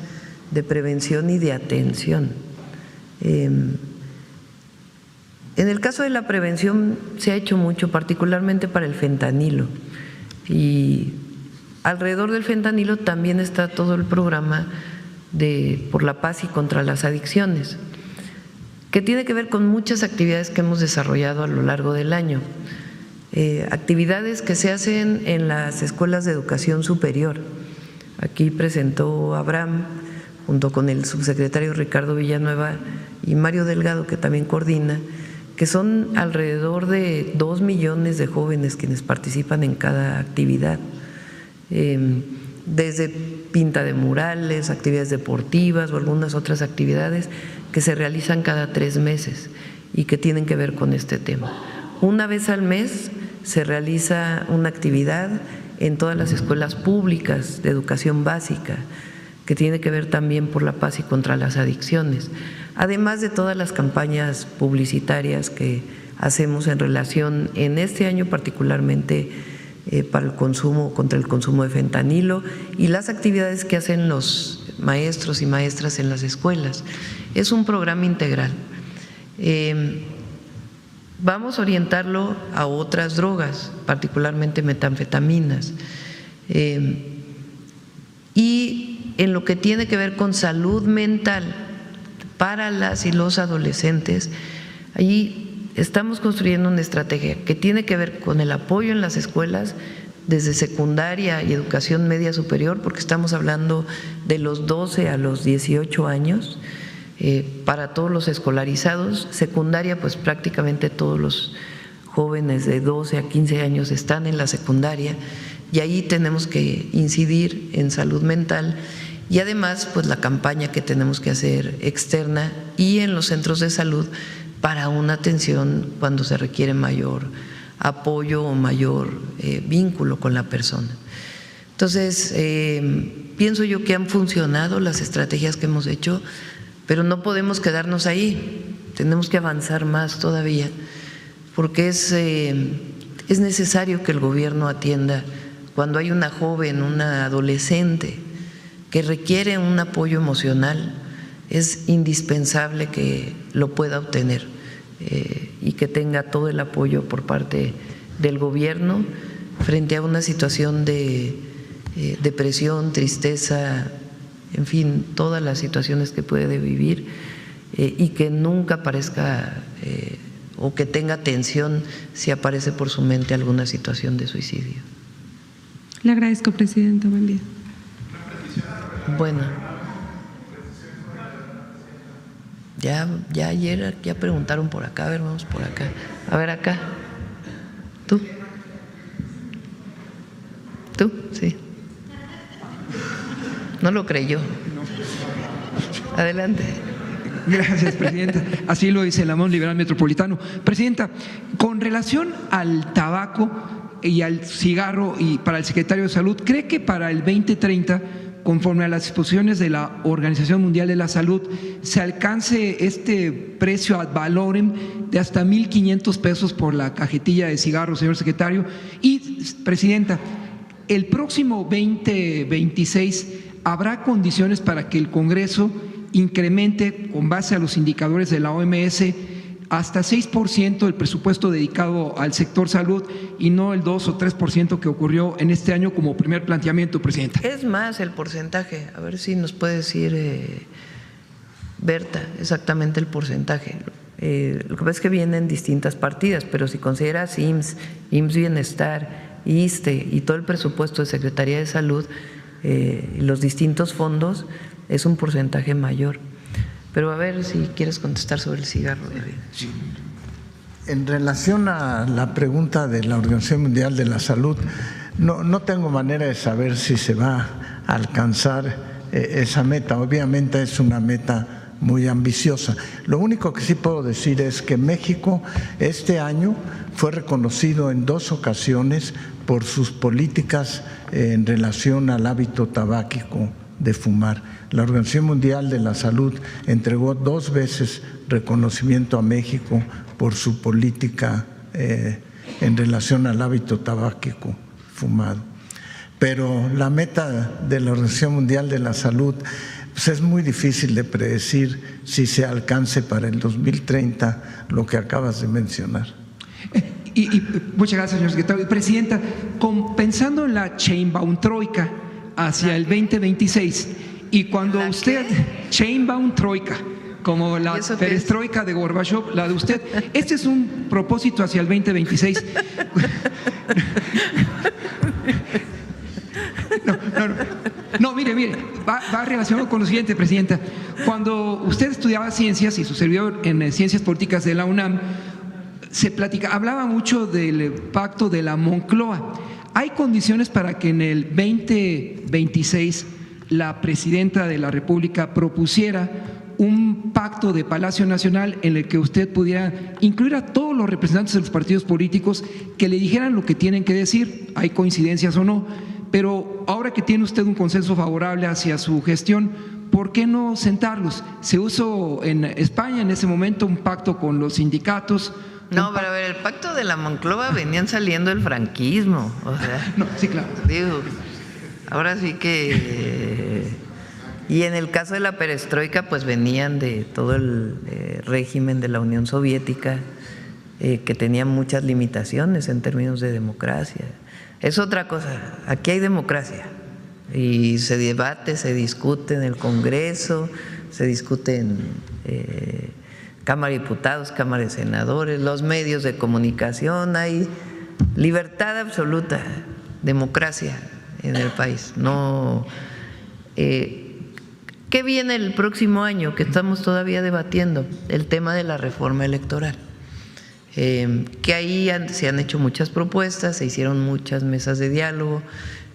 S1: de prevención y de atención. En el caso de la prevención se ha hecho mucho, particularmente para el fentanilo, y alrededor del fentanilo también está todo el programa por la paz y contra las adicciones, que tiene que ver con muchas actividades que hemos desarrollado a lo largo del año. Actividades que se hacen en las escuelas de educación superior. Aquí presentó Abraham, junto con el subsecretario Ricardo Villanueva y Mario Delgado, que también coordina, que son alrededor de 2 millones de jóvenes quienes participan en cada actividad, desde pinta de murales, actividades deportivas o algunas otras actividades que se realizan cada 3 meses y que tienen que ver con este tema. Una vez al mes se realiza una actividad en todas las escuelas públicas de educación básica que tiene que ver también por la paz y contra las adicciones, además de todas las campañas publicitarias que hacemos en relación, en este año particularmente, para el consumo, contra el consumo de fentanilo, y las actividades que hacen los maestros y maestras en las escuelas. Es un programa integral. Vamos a orientarlo a otras drogas, particularmente metanfetaminas. Y en lo que tiene que ver con salud mental para las y los adolescentes, allí estamos construyendo una estrategia que tiene que ver con el apoyo en las escuelas desde secundaria y educación media superior, porque estamos hablando de los 12 a los 18 años, para todos los escolarizados. Secundaria, pues prácticamente todos los jóvenes de 12 a 15 años están en la secundaria, y ahí tenemos que incidir en salud mental, y además pues la campaña que tenemos que hacer externa y en los centros de salud para una atención cuando se requiere mayor apoyo o mayor vínculo con la persona. Entonces, pienso yo que han funcionado las estrategias que hemos hecho, pero no podemos quedarnos ahí, tenemos que avanzar más todavía, porque es necesario que el gobierno atienda cuando hay una joven, una adolescente que requiere un apoyo emocional, es indispensable que lo pueda obtener y que tenga todo el apoyo por parte del gobierno frente a una situación de depresión, tristeza, en fin, todas las situaciones que puede vivir y que nunca parezca o que tenga tensión si aparece por su mente alguna situación de suicidio.
S13: Le agradezco, presidenta. Buen día.
S1: Bueno, ya ayer ya preguntaron por acá, a ver, vamos por acá. A ver, acá. ¿Tú? ¿Tú? Sí. No lo creyó. Adelante.
S15: Gracias, presidenta. Así lo dice el Amón Liberal Metropolitano. Presidenta, con relación al tabaco y al cigarro y para el secretario de Salud, ¿cree que para el 2030, conforme a las disposiciones de la Organización Mundial de la Salud, se alcance este precio ad valorem de hasta 1,500 pesos por la cajetilla de cigarros, señor secretario? Y, presidenta, el próximo 2026 habrá condiciones para que el Congreso incremente, con base a los indicadores de la OMS, hasta 6% el presupuesto dedicado al sector salud y no el 2 o 3% que ocurrió en este año como primer planteamiento, presidenta.
S1: Es más el porcentaje, a ver si nos puede decir Berta exactamente el porcentaje. Lo que pasa es que vienen distintas partidas, pero si consideras IMSS Bienestar, ISSSTE y todo el presupuesto de Secretaría de Salud y los distintos fondos, es un porcentaje mayor. Pero a ver si quieres contestar sobre el cigarro.
S2: Sí. En relación a la pregunta de la Organización Mundial de la Salud, no tengo manera de saber si se va a alcanzar esa meta. Obviamente es una meta muy ambiciosa. Lo único que sí puedo decir es que México este año fue reconocido en 2 ocasiones por sus políticas en relación al hábito tabáquico de fumar. La Organización Mundial de la Salud entregó 2 veces reconocimiento a México por su política en relación al hábito tabáquico fumado. Pero la meta de la Organización Mundial de la Salud pues es muy difícil de predecir si se alcance para el 2030 lo que acabas de mencionar.
S15: Y muchas gracias, señor secretario. Presidenta, pensando en la Sheinbaum Troika hacia el 2026, y cuando usted, Sheinbaum Troika, como la perestroika de Gorbachev, la de usted, este es un propósito hacia el 2026. No, mire, va relacionado con lo siguiente, presidenta. Cuando usted estudiaba ciencias y su servidor en ciencias políticas de la UNAM, hablaba mucho del pacto de la Moncloa. ¿Hay condiciones para que en el 2026 la presidenta de la República propusiera un pacto de Palacio Nacional en el que usted pudiera incluir a todos los representantes de los partidos políticos que le dijeran lo que tienen que decir? ¿Hay coincidencias o no? Pero ahora que tiene usted un consenso favorable hacia su gestión, ¿por qué no sentarlos? Se usó en España en ese momento un pacto con los sindicatos.
S1: No, pero a ver, el pacto de la Moncloa venían saliendo del franquismo, o sea.
S15: No, sí, claro.
S1: Digo, ahora sí que. Y en el caso de la perestroika, pues venían de todo el régimen de la Unión Soviética, que tenía muchas limitaciones en términos de democracia. Es otra cosa, aquí hay democracia y se debate, se discute en el Congreso, se discute en Cámara de Diputados, Cámara de Senadores, los medios de comunicación, hay libertad absoluta, democracia en el país. No, ¿qué viene el próximo año? Que estamos todavía debatiendo el tema de la reforma electoral. Que ahí se han hecho muchas propuestas, se hicieron muchas mesas de diálogo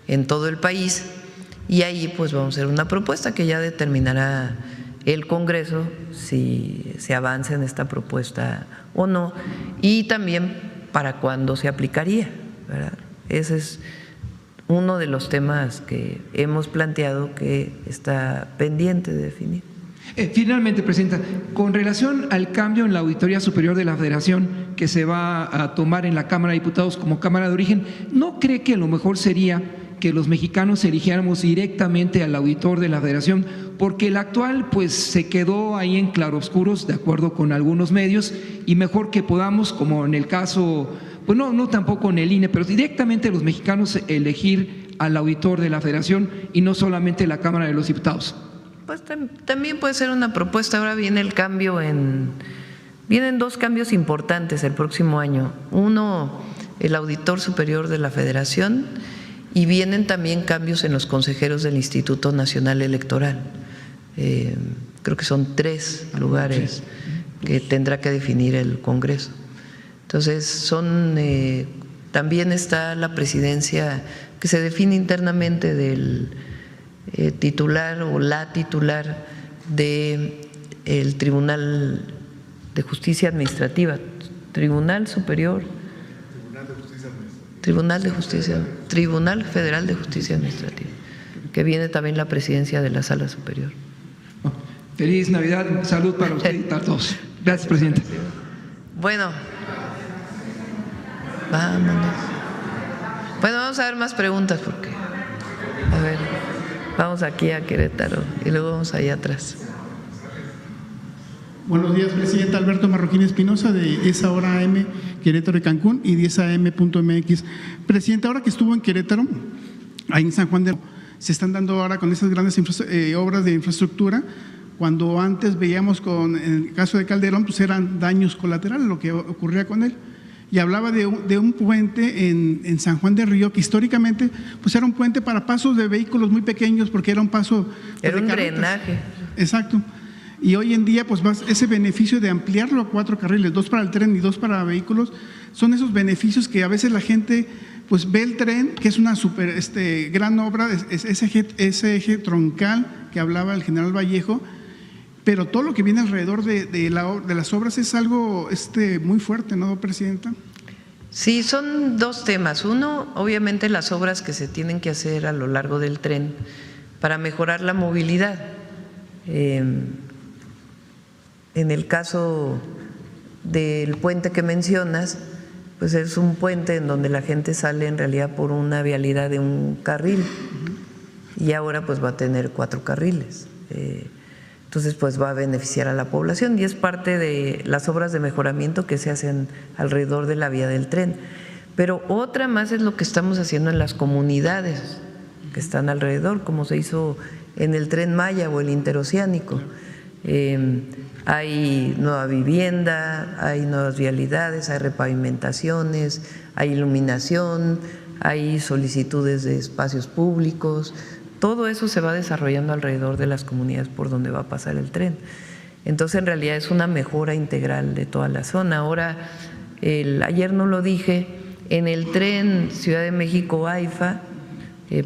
S1: en todo el país y ahí pues vamos a hacer una propuesta que ya determinará el Congreso si se avanza en esta propuesta o no, y también para cuándo se aplicaría, ¿verdad? Ese es uno de los temas que hemos planteado que está pendiente de definir.
S15: Finalmente, Presidenta, con relación al cambio en la Auditoría Superior de la Federación que se va a tomar en la Cámara de Diputados como Cámara de Origen, ¿no cree que a lo mejor sería que los mexicanos eligiéramos directamente al auditor de la Federación? Porque el actual pues se quedó ahí en claroscuros, de acuerdo con algunos medios, y mejor que podamos, como en el caso, pues no tampoco en el INE, pero directamente los mexicanos elegir al auditor de la Federación y no solamente la Cámara de los Diputados.
S1: Pues también puede ser una propuesta. Ahora viene el cambio vienen dos cambios importantes el próximo año. Uno, el auditor superior de la Federación, y vienen también cambios en los consejeros del Instituto Nacional Electoral. Creo que son 3 lugares que tendrá que definir el Congreso. Entonces también está la presidencia que se define internamente del titular o la titular del Tribunal de Justicia Administrativa, Tribunal Superior, Tribunal Federal de Justicia Administrativa, que viene también la presidencia de la Sala Superior.
S15: Feliz Navidad, salud para usted y para todos. Gracias, Presidenta.
S1: Bueno, vámonos. Bueno, vamos a ver más preguntas porque, a ver, vamos aquí a Querétaro y luego vamos allá atrás.
S16: Buenos días, Presidenta. Alberto Marroquín Espinosa, de Esa Hora AM, Querétaro y Cancún, y 10am.mx. Presidenta, ahora que estuvo en Querétaro, ahí en San Juan de... se están dando ahora con esas grandes obras de infraestructura, cuando antes veíamos en el caso de Calderón, pues eran daños colaterales lo que ocurría con él. Y hablaba de un puente en San Juan de Río, que históricamente pues era un puente para pasos de vehículos muy pequeños, porque era un paso…
S1: Era un drenaje.
S16: Exacto. Y hoy en día, pues ese beneficio de ampliarlo a 4 carriles, 2 para el tren y 2 para vehículos, son esos beneficios que a veces la gente pues ve el tren, que es una super gran obra, ese eje troncal que hablaba el general Vallejo, pero todo lo que viene alrededor de las obras es algo muy fuerte, ¿no, Presidenta?
S1: Sí, son 2 temas. Uno, obviamente las obras que se tienen que hacer a lo largo del tren para mejorar la movilidad. En el caso del puente que mencionas, pues es un puente en donde la gente sale en realidad por una vialidad de un carril y ahora pues va a tener 4 carriles. Entonces pues va a beneficiar a la población y es parte de las obras de mejoramiento que se hacen alrededor de la vía del tren. Pero otra más es lo que estamos haciendo en las comunidades que están alrededor, como se hizo en el Tren Maya o el interoceánico. Hay nueva vivienda, hay nuevas vialidades, hay repavimentaciones, hay iluminación, hay solicitudes de espacios públicos. Todo eso se va desarrollando alrededor de las comunidades por donde va a pasar el tren. Entonces, en realidad es una mejora integral de toda la zona. Ahora, ayer no lo dije, en el tren Ciudad de México-AIFA,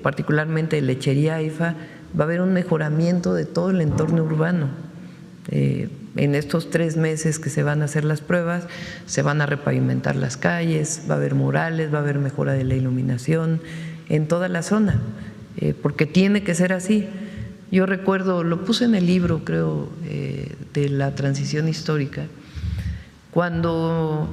S1: particularmente Lechería-AIFA, va a haber un mejoramiento de todo el entorno urbano. En estos 3 meses que se van a hacer las pruebas, se van a repavimentar las calles, va a haber murales, va a haber mejora de la iluminación en toda la zona, porque tiene que ser así. Yo recuerdo, lo puse en el libro, creo, de la transición histórica, cuando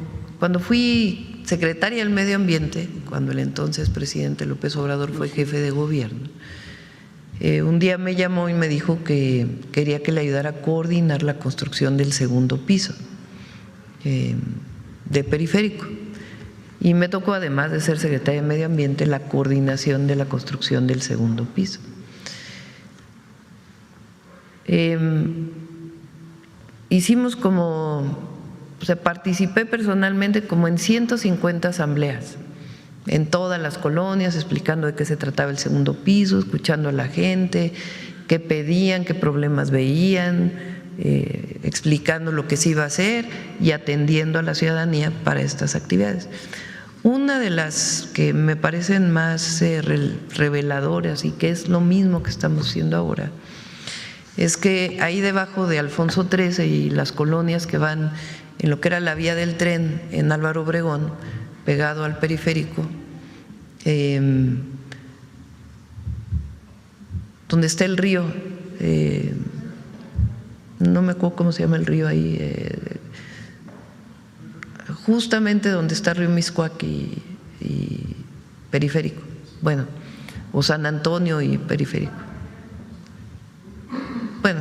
S1: fui secretaria del Medio Ambiente, cuando el entonces presidente López Obrador fue jefe de gobierno. Un día me llamó y me dijo que quería que le ayudara a coordinar la construcción del 2.º piso de Periférico. Y me tocó, además de ser secretaria de Medio Ambiente, la coordinación de la construcción del 2.º piso. Hicimos participé personalmente como en 150 asambleas en todas las colonias, explicando de qué se trataba el 2.º piso, escuchando a la gente, qué pedían, qué problemas veían, explicando lo que se iba a hacer y atendiendo a la ciudadanía para estas actividades. Una de las que me parecen más reveladoras y que es lo mismo que estamos haciendo ahora es que ahí debajo de Alfonso XIII y las colonias que van en lo que era la vía del tren en Álvaro Obregón, pegado al periférico, donde está el río, no me acuerdo cómo se llama el río ahí, justamente donde está Río Mixcoac y periférico, bueno, o San Antonio y periférico. Bueno,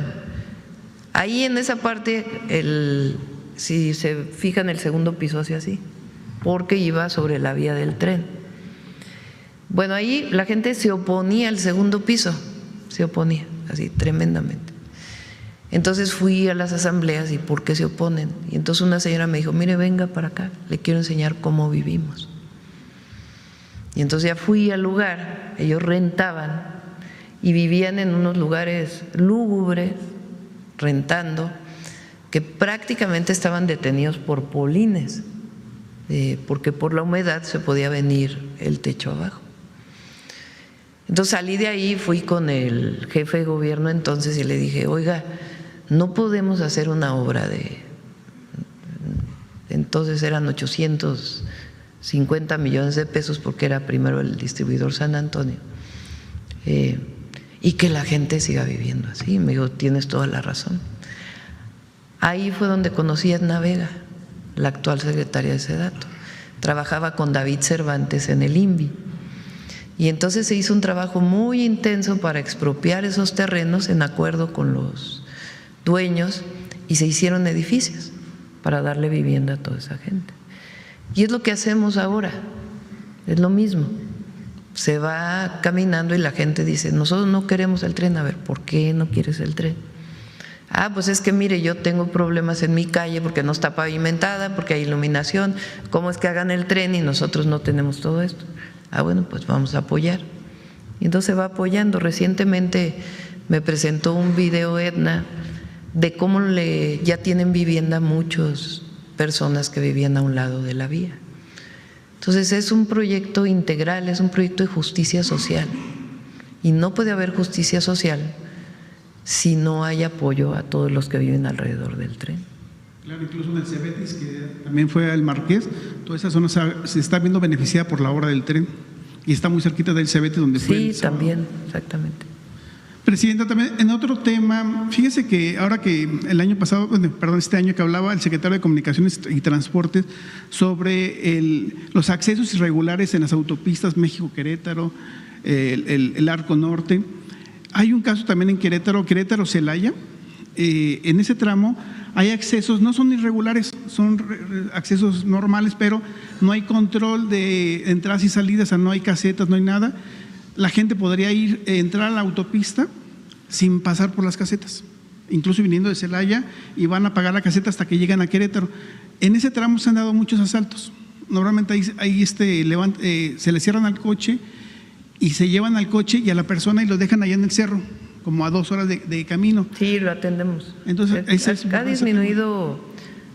S1: ahí en esa parte, si se fijan, el segundo piso hacia así, porque iba sobre la vía del tren. Bueno, ahí la gente se oponía al segundo piso, se oponía así tremendamente. Entonces fui a las asambleas y ¿por qué se oponen? Y entonces una señora me dijo, mire, venga para acá, le quiero enseñar cómo vivimos. Y entonces ya fui al lugar, ellos rentaban y vivían en unos lugares lúgubres, rentando, que prácticamente estaban detenidos por polines, porque por la humedad se podía venir el techo abajo. Entonces salí de ahí, fui con el jefe de gobierno entonces y le dije, oiga, no podemos hacer una obra entonces eran 850 millones de pesos porque era primero el distribuidor San Antonio, y que la gente siga viviendo así. Me dijo, tienes toda la razón. Ahí fue donde conocí a Edna Vega, la actual secretaria de Sedato. Trabajaba con David Cervantes en el INVI. Y entonces se hizo un trabajo muy intenso para expropiar esos terrenos en acuerdo con los dueños y se hicieron edificios para darle vivienda a toda esa gente. Y es lo que hacemos ahora, es lo mismo. Se va caminando y la gente dice, nosotros no queremos el tren. A ver, ¿por qué no quieres el tren? Ah, pues es que mire, yo tengo problemas en mi calle porque no está pavimentada, porque hay iluminación. ¿Cómo es que hagan el tren y nosotros no tenemos todo esto? Ah, bueno, pues vamos a apoyar. Y entonces se va apoyando. Recientemente me presentó un video Edna de cómo ya tienen vivienda muchas personas que vivían a un lado de la vía. Entonces es un proyecto integral, es un proyecto de justicia social. Y no puede haber justicia social si no hay apoyo a todos los que viven alrededor del tren.
S16: Claro, incluso en el Cebetis, que también fue al Marqués, toda esa zona se está viendo beneficiada por la obra del tren y está muy cerquita del Cebetis donde fue.
S1: Sí, también, exactamente.
S16: Presidenta, también en otro tema, fíjese que ahora que el año pasado, este año que hablaba el secretario de Comunicaciones y Transportes sobre los accesos irregulares en las autopistas México-Querétaro, el Arco Norte. Hay un caso también en Querétaro-Celaya. En ese tramo hay accesos, no son irregulares, son accesos normales, pero no hay control de entradas y salidas, o sea, no hay casetas, no hay nada. La gente podría entrar a la autopista sin pasar por las casetas, incluso viniendo de Celaya, y van a pagar la caseta hasta que llegan a Querétaro. En ese tramo se han dado muchos asaltos. Normalmente ahí se le cierran al coche y se llevan al coche y a la persona y lo dejan allá en el cerro, como a 2 horas de camino.
S1: Sí, lo atendemos.
S16: Entonces,
S1: ha disminuido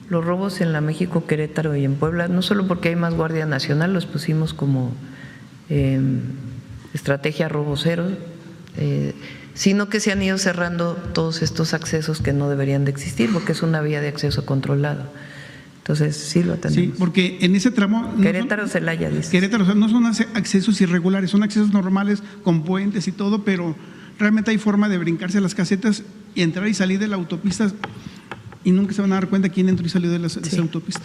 S1: los robos en la México, Querétaro y en Puebla, no solo porque hay más Guardia Nacional, los pusimos como estrategia robo cero, sino que se han ido cerrando todos estos accesos que no deberían de existir, porque es una vía de acceso controlado. Entonces, sí lo atendemos.
S16: Sí, porque en ese tramo…
S1: Querétaro-Celaya, dice.
S16: Querétaro, o sea, no son accesos irregulares, son accesos normales con puentes y todo, pero realmente hay forma de brincarse a las casetas y entrar y salir de la autopista y nunca se van a dar cuenta quién entró y salió de esa autopista.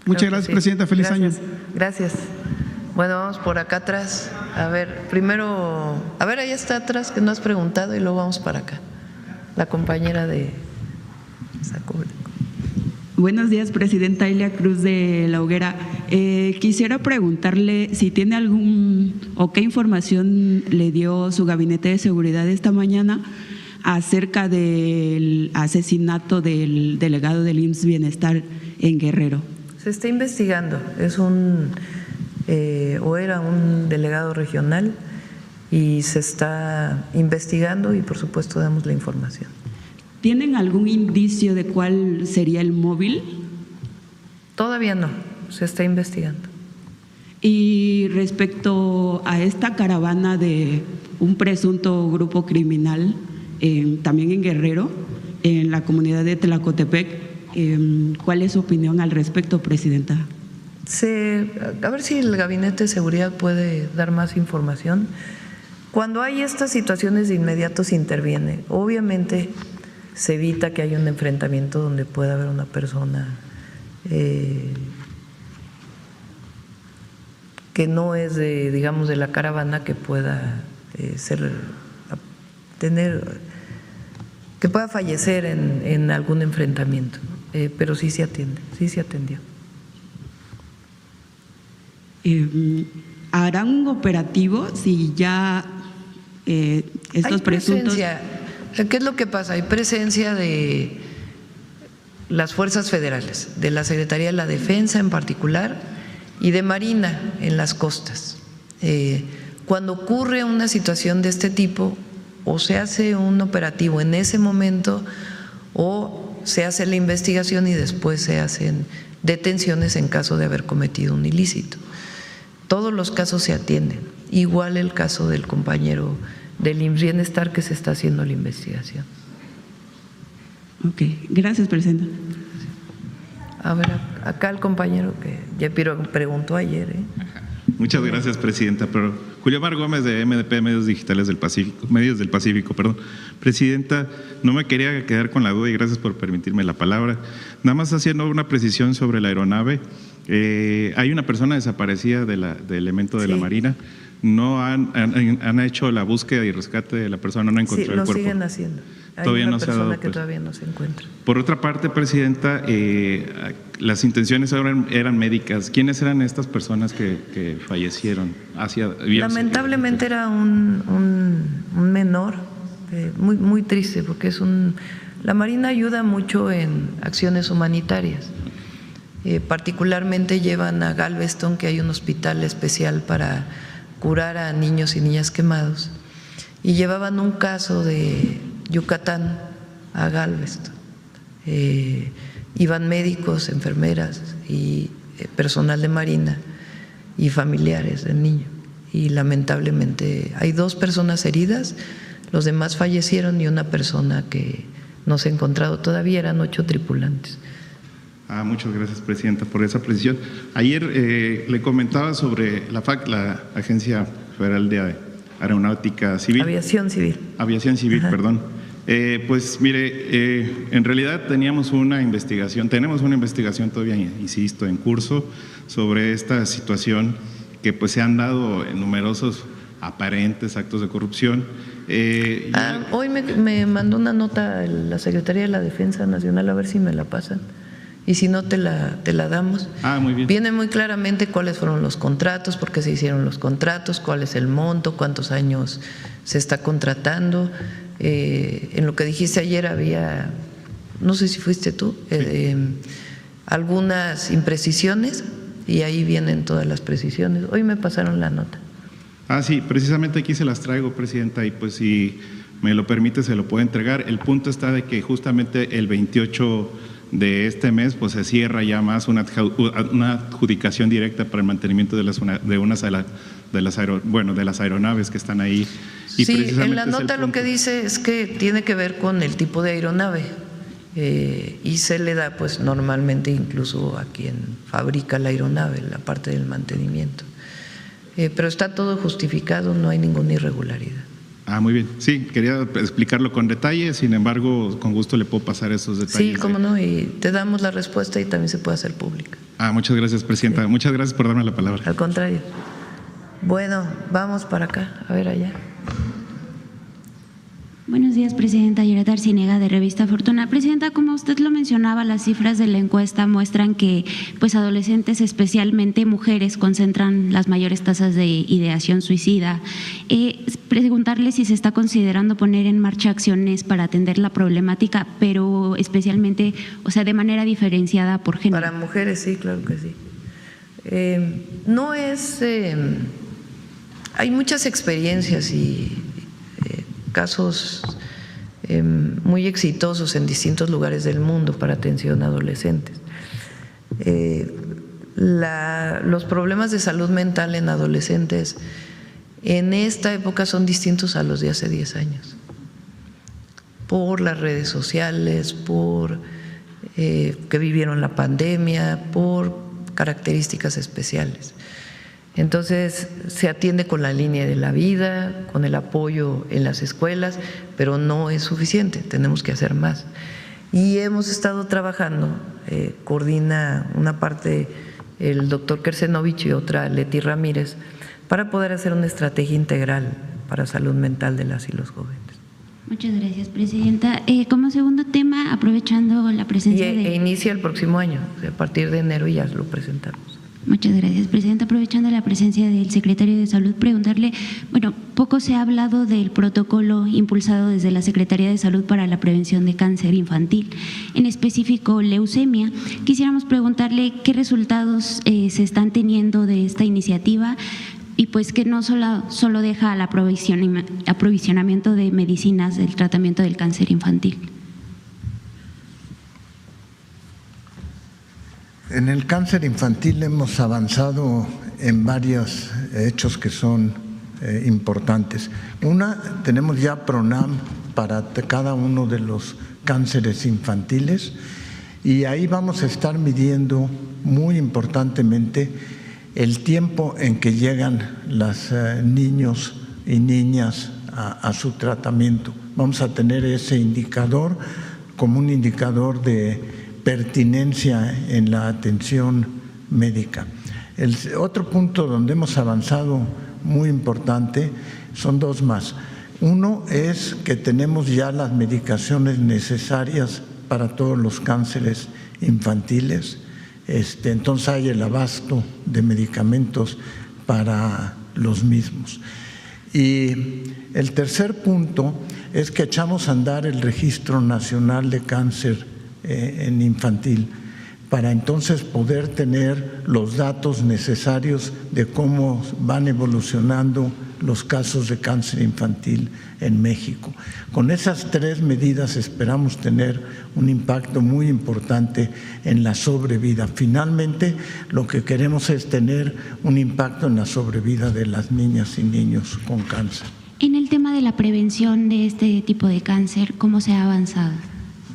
S16: Muchas gracias, Presidenta. Feliz año.
S1: Gracias. Bueno, vamos por acá atrás. A ver, primero, ahí está atrás que no has preguntado y luego vamos para acá. La compañera de Saco.
S17: Buenos días, Presidenta. Ilia Cruz de La Hoguera. Quisiera preguntarle si tiene qué información le dio su gabinete de seguridad esta mañana acerca del asesinato del delegado del IMSS Bienestar en Guerrero.
S1: Se está investigando, era un delegado regional y se está investigando y por supuesto damos la información.
S17: ¿Tienen algún indicio de cuál sería el móvil?
S1: Todavía no, se está investigando.
S17: Y respecto a esta caravana de un presunto grupo criminal también en Guerrero, en la comunidad de Tlacotepec. ¿Cuál es su opinión al respecto, Presidenta?
S1: A ver si el Gabinete de Seguridad puede dar más información. Cuando hay estas situaciones, de inmediato se interviene. Obviamente se evita que haya un enfrentamiento donde pueda haber una persona que no es de, digamos, de la caravana, que pueda que pueda fallecer en algún enfrentamiento, pero sí se atiende, sí se atendió.
S17: ¿Harán un operativo si ya estos presuntos?
S1: ¿Qué es lo que pasa? Hay presencia de las fuerzas federales, de la Secretaría de la Defensa en particular y de Marina en las costas. Cuando ocurre una situación de este tipo, o se hace un operativo en ese momento o se hace la investigación y después se hacen detenciones en caso de haber cometido un ilícito. Todos los casos se atienden, igual el caso del compañero del IMSS Bienestar, que se está haciendo la investigación.
S17: Ok, gracias, Presidenta.
S1: A ver, acá el compañero que ya preguntó ayer.
S18: Muchas gracias, Presidenta. Pero Julio Mar Gómez, de MDP Medios Digitales del Pacífico, Medios del Pacífico, perdón. Presidenta, no me quería quedar con la duda y gracias por permitirme la palabra. Nada más haciendo una precisión sobre la aeronave. Hay una persona desaparecida de elemento de la Marina. No han hecho la búsqueda y rescate de la persona, no encontró el cuerpo.
S1: Sí, lo siguen haciendo. Hay
S18: todavía
S1: una
S18: no se ha
S1: persona
S18: dado,
S1: que todavía no se encuentra.
S18: Por otra parte, Presidenta, las intenciones eran médicas. ¿Quiénes eran estas personas que fallecieron?
S1: Lamentablemente era un menor, muy triste, porque la Marina ayuda mucho en acciones humanitarias. Particularmente llevan a Galveston, que hay un hospital especial para curar a niños y niñas quemados, y llevaban un caso de Yucatán a Galveston. Iban médicos, enfermeras y personal de Marina y familiares del niño, y lamentablemente hay 2 personas heridas, los demás fallecieron y una persona que no se ha encontrado todavía. Eran 8 tripulantes.
S18: Muchas gracias, Presidenta, por esa precisión. Ayer le comentaba sobre la FAC, la Agencia Federal de Aeronáutica Civil.
S1: Aviación Civil.
S18: Aviación Civil, perdón. Pues mire, en realidad tenemos una investigación todavía, insisto, en curso sobre esta situación que pues se han dado en numerosos aparentes actos de corrupción.
S1: Hoy me mandó una nota la Secretaría de la Defensa Nacional, a ver si me la pasan. Y si no, te la damos.
S18: Muy bien.
S1: Viene muy claramente cuáles fueron los contratos, por qué se hicieron los contratos, cuál es el monto, cuántos años se está contratando. En lo que dijiste ayer había, no sé si fuiste tú, algunas imprecisiones, y ahí vienen todas las precisiones. Hoy me pasaron la nota.
S18: Sí, precisamente aquí se las traigo, Presidenta, y pues si me lo permite se lo puedo entregar. El punto está de que justamente el 28 de este mes pues se cierra ya más una adjudicación directa para el mantenimiento de las aeronaves que están ahí. Y
S1: sí, en la nota lo que dice es que tiene que ver con el tipo de aeronave, y se le da pues normalmente incluso a quien fabrica la aeronave la parte del mantenimiento, pero está todo justificado, no hay ninguna irregularidad.
S18: Muy bien. Sí, quería explicarlo con detalle, sin embargo, con gusto le puedo pasar esos detalles.
S1: Sí, cómo no, y te damos la respuesta y también se puede hacer pública.
S18: Muchas gracias, Presidenta. Sí. Muchas gracias por darme la palabra.
S1: Al contrario. Bueno, vamos para acá, a ver allá.
S19: Buenos días, Presidenta. Yoreta Arcinega, de Revista Fortuna. Presidenta, como usted lo mencionaba, las cifras de la encuesta muestran que pues adolescentes, especialmente mujeres, concentran las mayores tasas de ideación suicida. Preguntarle si se está considerando poner en marcha acciones para atender la problemática, pero especialmente, o sea, de manera diferenciada por género.
S1: Para mujeres, sí, claro que sí. No es… hay muchas experiencias y casos muy exitosos en distintos lugares del mundo para atención a adolescentes. Los problemas de salud mental en adolescentes en esta época son distintos a los de hace 10 años. por las redes sociales, por que vivieron la pandemia, por características especiales. Entonces se atiende con la línea de la vida, con el apoyo en las escuelas, pero no es suficiente, tenemos que hacer más. Y hemos estado trabajando, coordina una parte el doctor Kersenovich y otra Leti Ramírez, para poder hacer una estrategia integral para salud mental de las y los jóvenes.
S19: Muchas gracias, presidenta. Como segundo tema, aprovechando la presencia
S1: e inicia el próximo año, a partir de enero ya lo presentamos.
S19: Muchas gracias, presidenta. Aprovechando la presencia del secretario de Salud, preguntarle, bueno, poco se ha hablado del protocolo impulsado desde la Secretaría de Salud para la prevención de cáncer infantil, en específico leucemia. Quisiéramos preguntarle qué resultados se están teniendo de esta iniciativa y pues que no solo deja al aprovisionamiento de medicinas del tratamiento del cáncer infantil.
S2: En el cáncer infantil hemos avanzado en varios hechos que son importantes. Una, tenemos ya PRONAM para cada uno de los cánceres infantiles y ahí vamos a estar midiendo muy importantemente el tiempo en que llegan los niños y niñas a su tratamiento. Vamos a tener ese indicador como un indicador de pertinencia en la atención médica. El otro punto donde hemos avanzado muy importante son dos más. Uno es que tenemos ya las medicaciones necesarias para todos los cánceres infantiles. Entonces hay el abasto de medicamentos para los mismos. Y el tercer punto es que echamos a andar el Registro Nacional de Cáncer en infantil, para entonces poder tener los datos necesarios de cómo van evolucionando los casos de cáncer infantil en México. Con esas tres medidas esperamos tener un impacto muy importante en la sobrevida. Finalmente, lo que queremos es tener un impacto en la sobrevida de las niñas y niños con cáncer.
S19: En el tema de la prevención de este tipo de cáncer, ¿cómo se ha avanzado?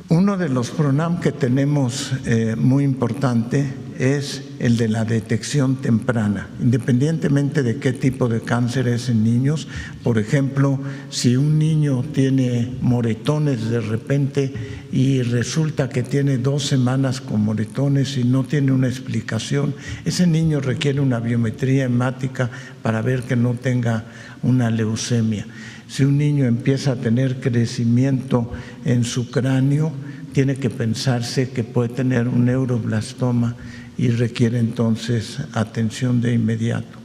S2: Uno de los PRONAM que tenemos muy importante es el de la detección temprana, independientemente de qué tipo de cáncer es en niños. Por ejemplo, si un niño tiene moretones de repente y resulta que tiene 2 semanas con moretones y no tiene una explicación, ese niño requiere una biometría hemática para ver que no tenga una leucemia. Si un niño empieza a tener crecimiento en su cráneo, tiene que pensarse que puede tener un neuroblastoma y requiere entonces atención de inmediato.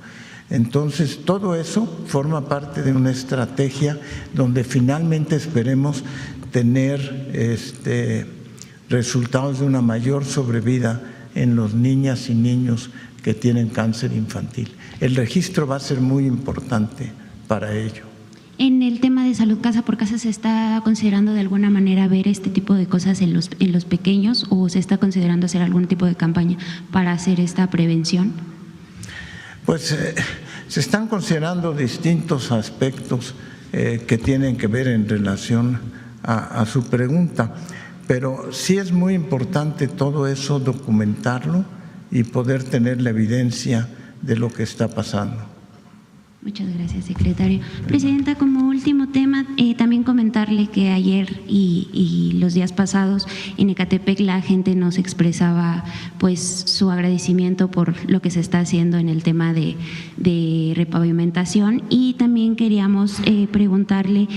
S2: Entonces, todo eso forma parte de una estrategia donde finalmente esperemos tener resultados de una mayor sobrevida en los niñas y niños que tienen cáncer infantil. El registro va a ser muy importante para ello.
S19: En el tema de salud casa por casa, ¿se está considerando de alguna manera ver este tipo de cosas en los pequeños o se está considerando hacer algún tipo de campaña para hacer esta prevención?
S2: Pues se están considerando distintos aspectos que tienen que ver en relación a su pregunta, pero sí es muy importante todo eso documentarlo y poder tener la evidencia de lo que está pasando.
S19: Muchas gracias, secretario. Presidenta, como último tema, también comentarle que ayer y los días pasados en Ecatepec la gente nos expresaba pues su agradecimiento por lo que se está haciendo en el tema de repavimentación y también queríamos preguntarle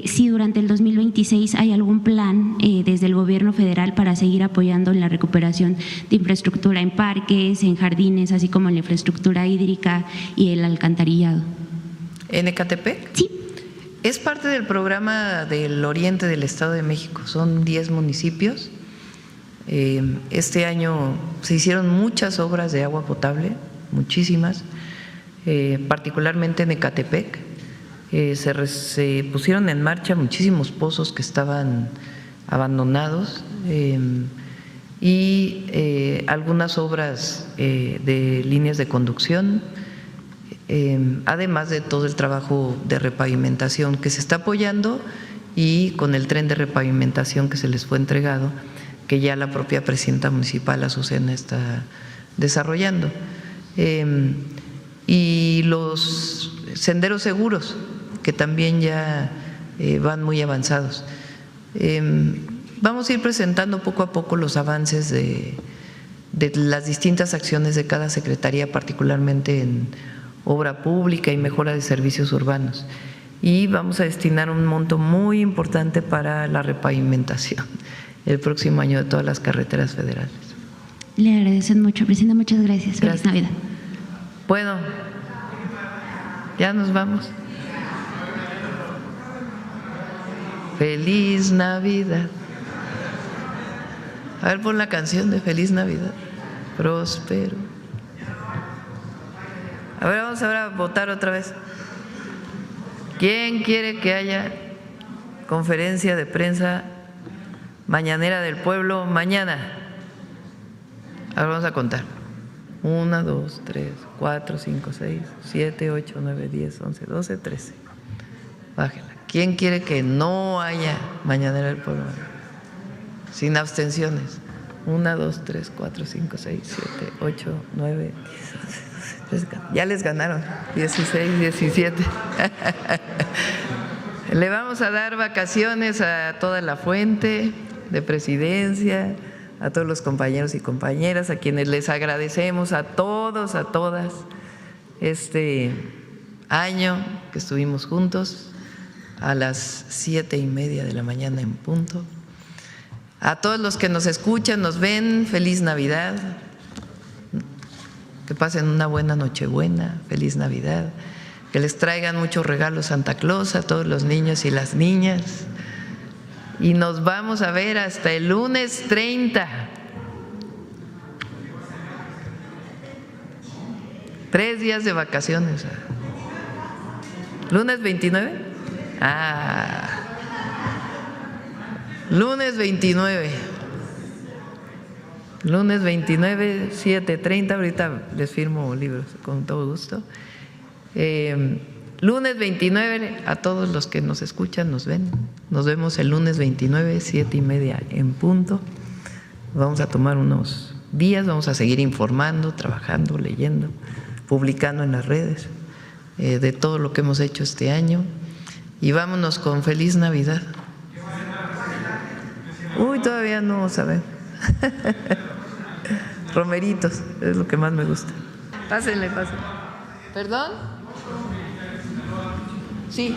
S19: si durante el 2026 hay algún plan desde el gobierno federal para seguir apoyando en la recuperación de infraestructura en parques, en jardines, así como en la infraestructura hídrica y el alcantarillado.
S1: ¿En Ecatepec?
S19: Sí.
S1: Es parte del programa del oriente del Estado de México, son 10 municipios. Este año se hicieron muchas obras de agua potable, muchísimas, particularmente en Ecatepec. Se pusieron en marcha muchísimos pozos que estaban abandonados y algunas obras de líneas de conducción, además de todo el trabajo de repavimentación que se está apoyando y con el tren de repavimentación que se les fue entregado, que ya la propia presidenta municipal, Azucena, está desarrollando. Y los senderos seguros, que también ya van muy avanzados. Vamos a ir presentando poco a poco los avances de las distintas acciones de cada secretaría, particularmente en obra pública y mejora de servicios urbanos. Y vamos a destinar un monto muy importante para la repavimentación el próximo año de todas las carreteras federales.
S19: Le agradecen mucho, presidenta. Muchas gracias. Feliz Navidad.
S1: Bueno, ya nos vamos. Feliz Navidad. A ver, pon la canción de Feliz Navidad. Próspero. A ver, vamos ahora a votar otra vez. ¿Quién quiere que haya conferencia de prensa mañanera del pueblo mañana? Ahora vamos a contar. 1, 2, 3, 4, 5, 6, 7, 8, 9, 10, 11, 12, 13. Bájela. ¿Quién quiere que no haya mañanera del pueblo? Sin abstenciones. 1, 2, 3, 4, 5, 6, 7, 8, 9, 10, 11, 12. Ya les ganaron. 16, 17. Le vamos a dar vacaciones a toda la fuente de presidencia, a todos los compañeros y compañeras, a quienes les agradecemos a todos, a todas, este año que estuvimos juntos a las 7:30 de la mañana en punto. A todos los que nos escuchan, nos ven, feliz Navidad, que pasen una buena Nochebuena, feliz Navidad, que les traigan muchos regalos Santa Claus a todos los niños y las niñas. Y nos vamos a ver hasta el lunes 30. 3 días de vacaciones. ¿Lunes 29? Lunes 29. Lunes 29, 7:30. Ahorita les firmo libros con todo gusto. Lunes 29, a todos los que nos escuchan, nos ven. Nos vemos el lunes 29, 7:30 en punto. Vamos a tomar unos días, vamos a seguir informando, trabajando, leyendo, publicando en las redes de todo lo que hemos hecho este año. Y vámonos con feliz Navidad. Uy, todavía no saben. Romeritos, es lo que más me gusta. Pásenle, pásenle. ¿Perdón? Sí.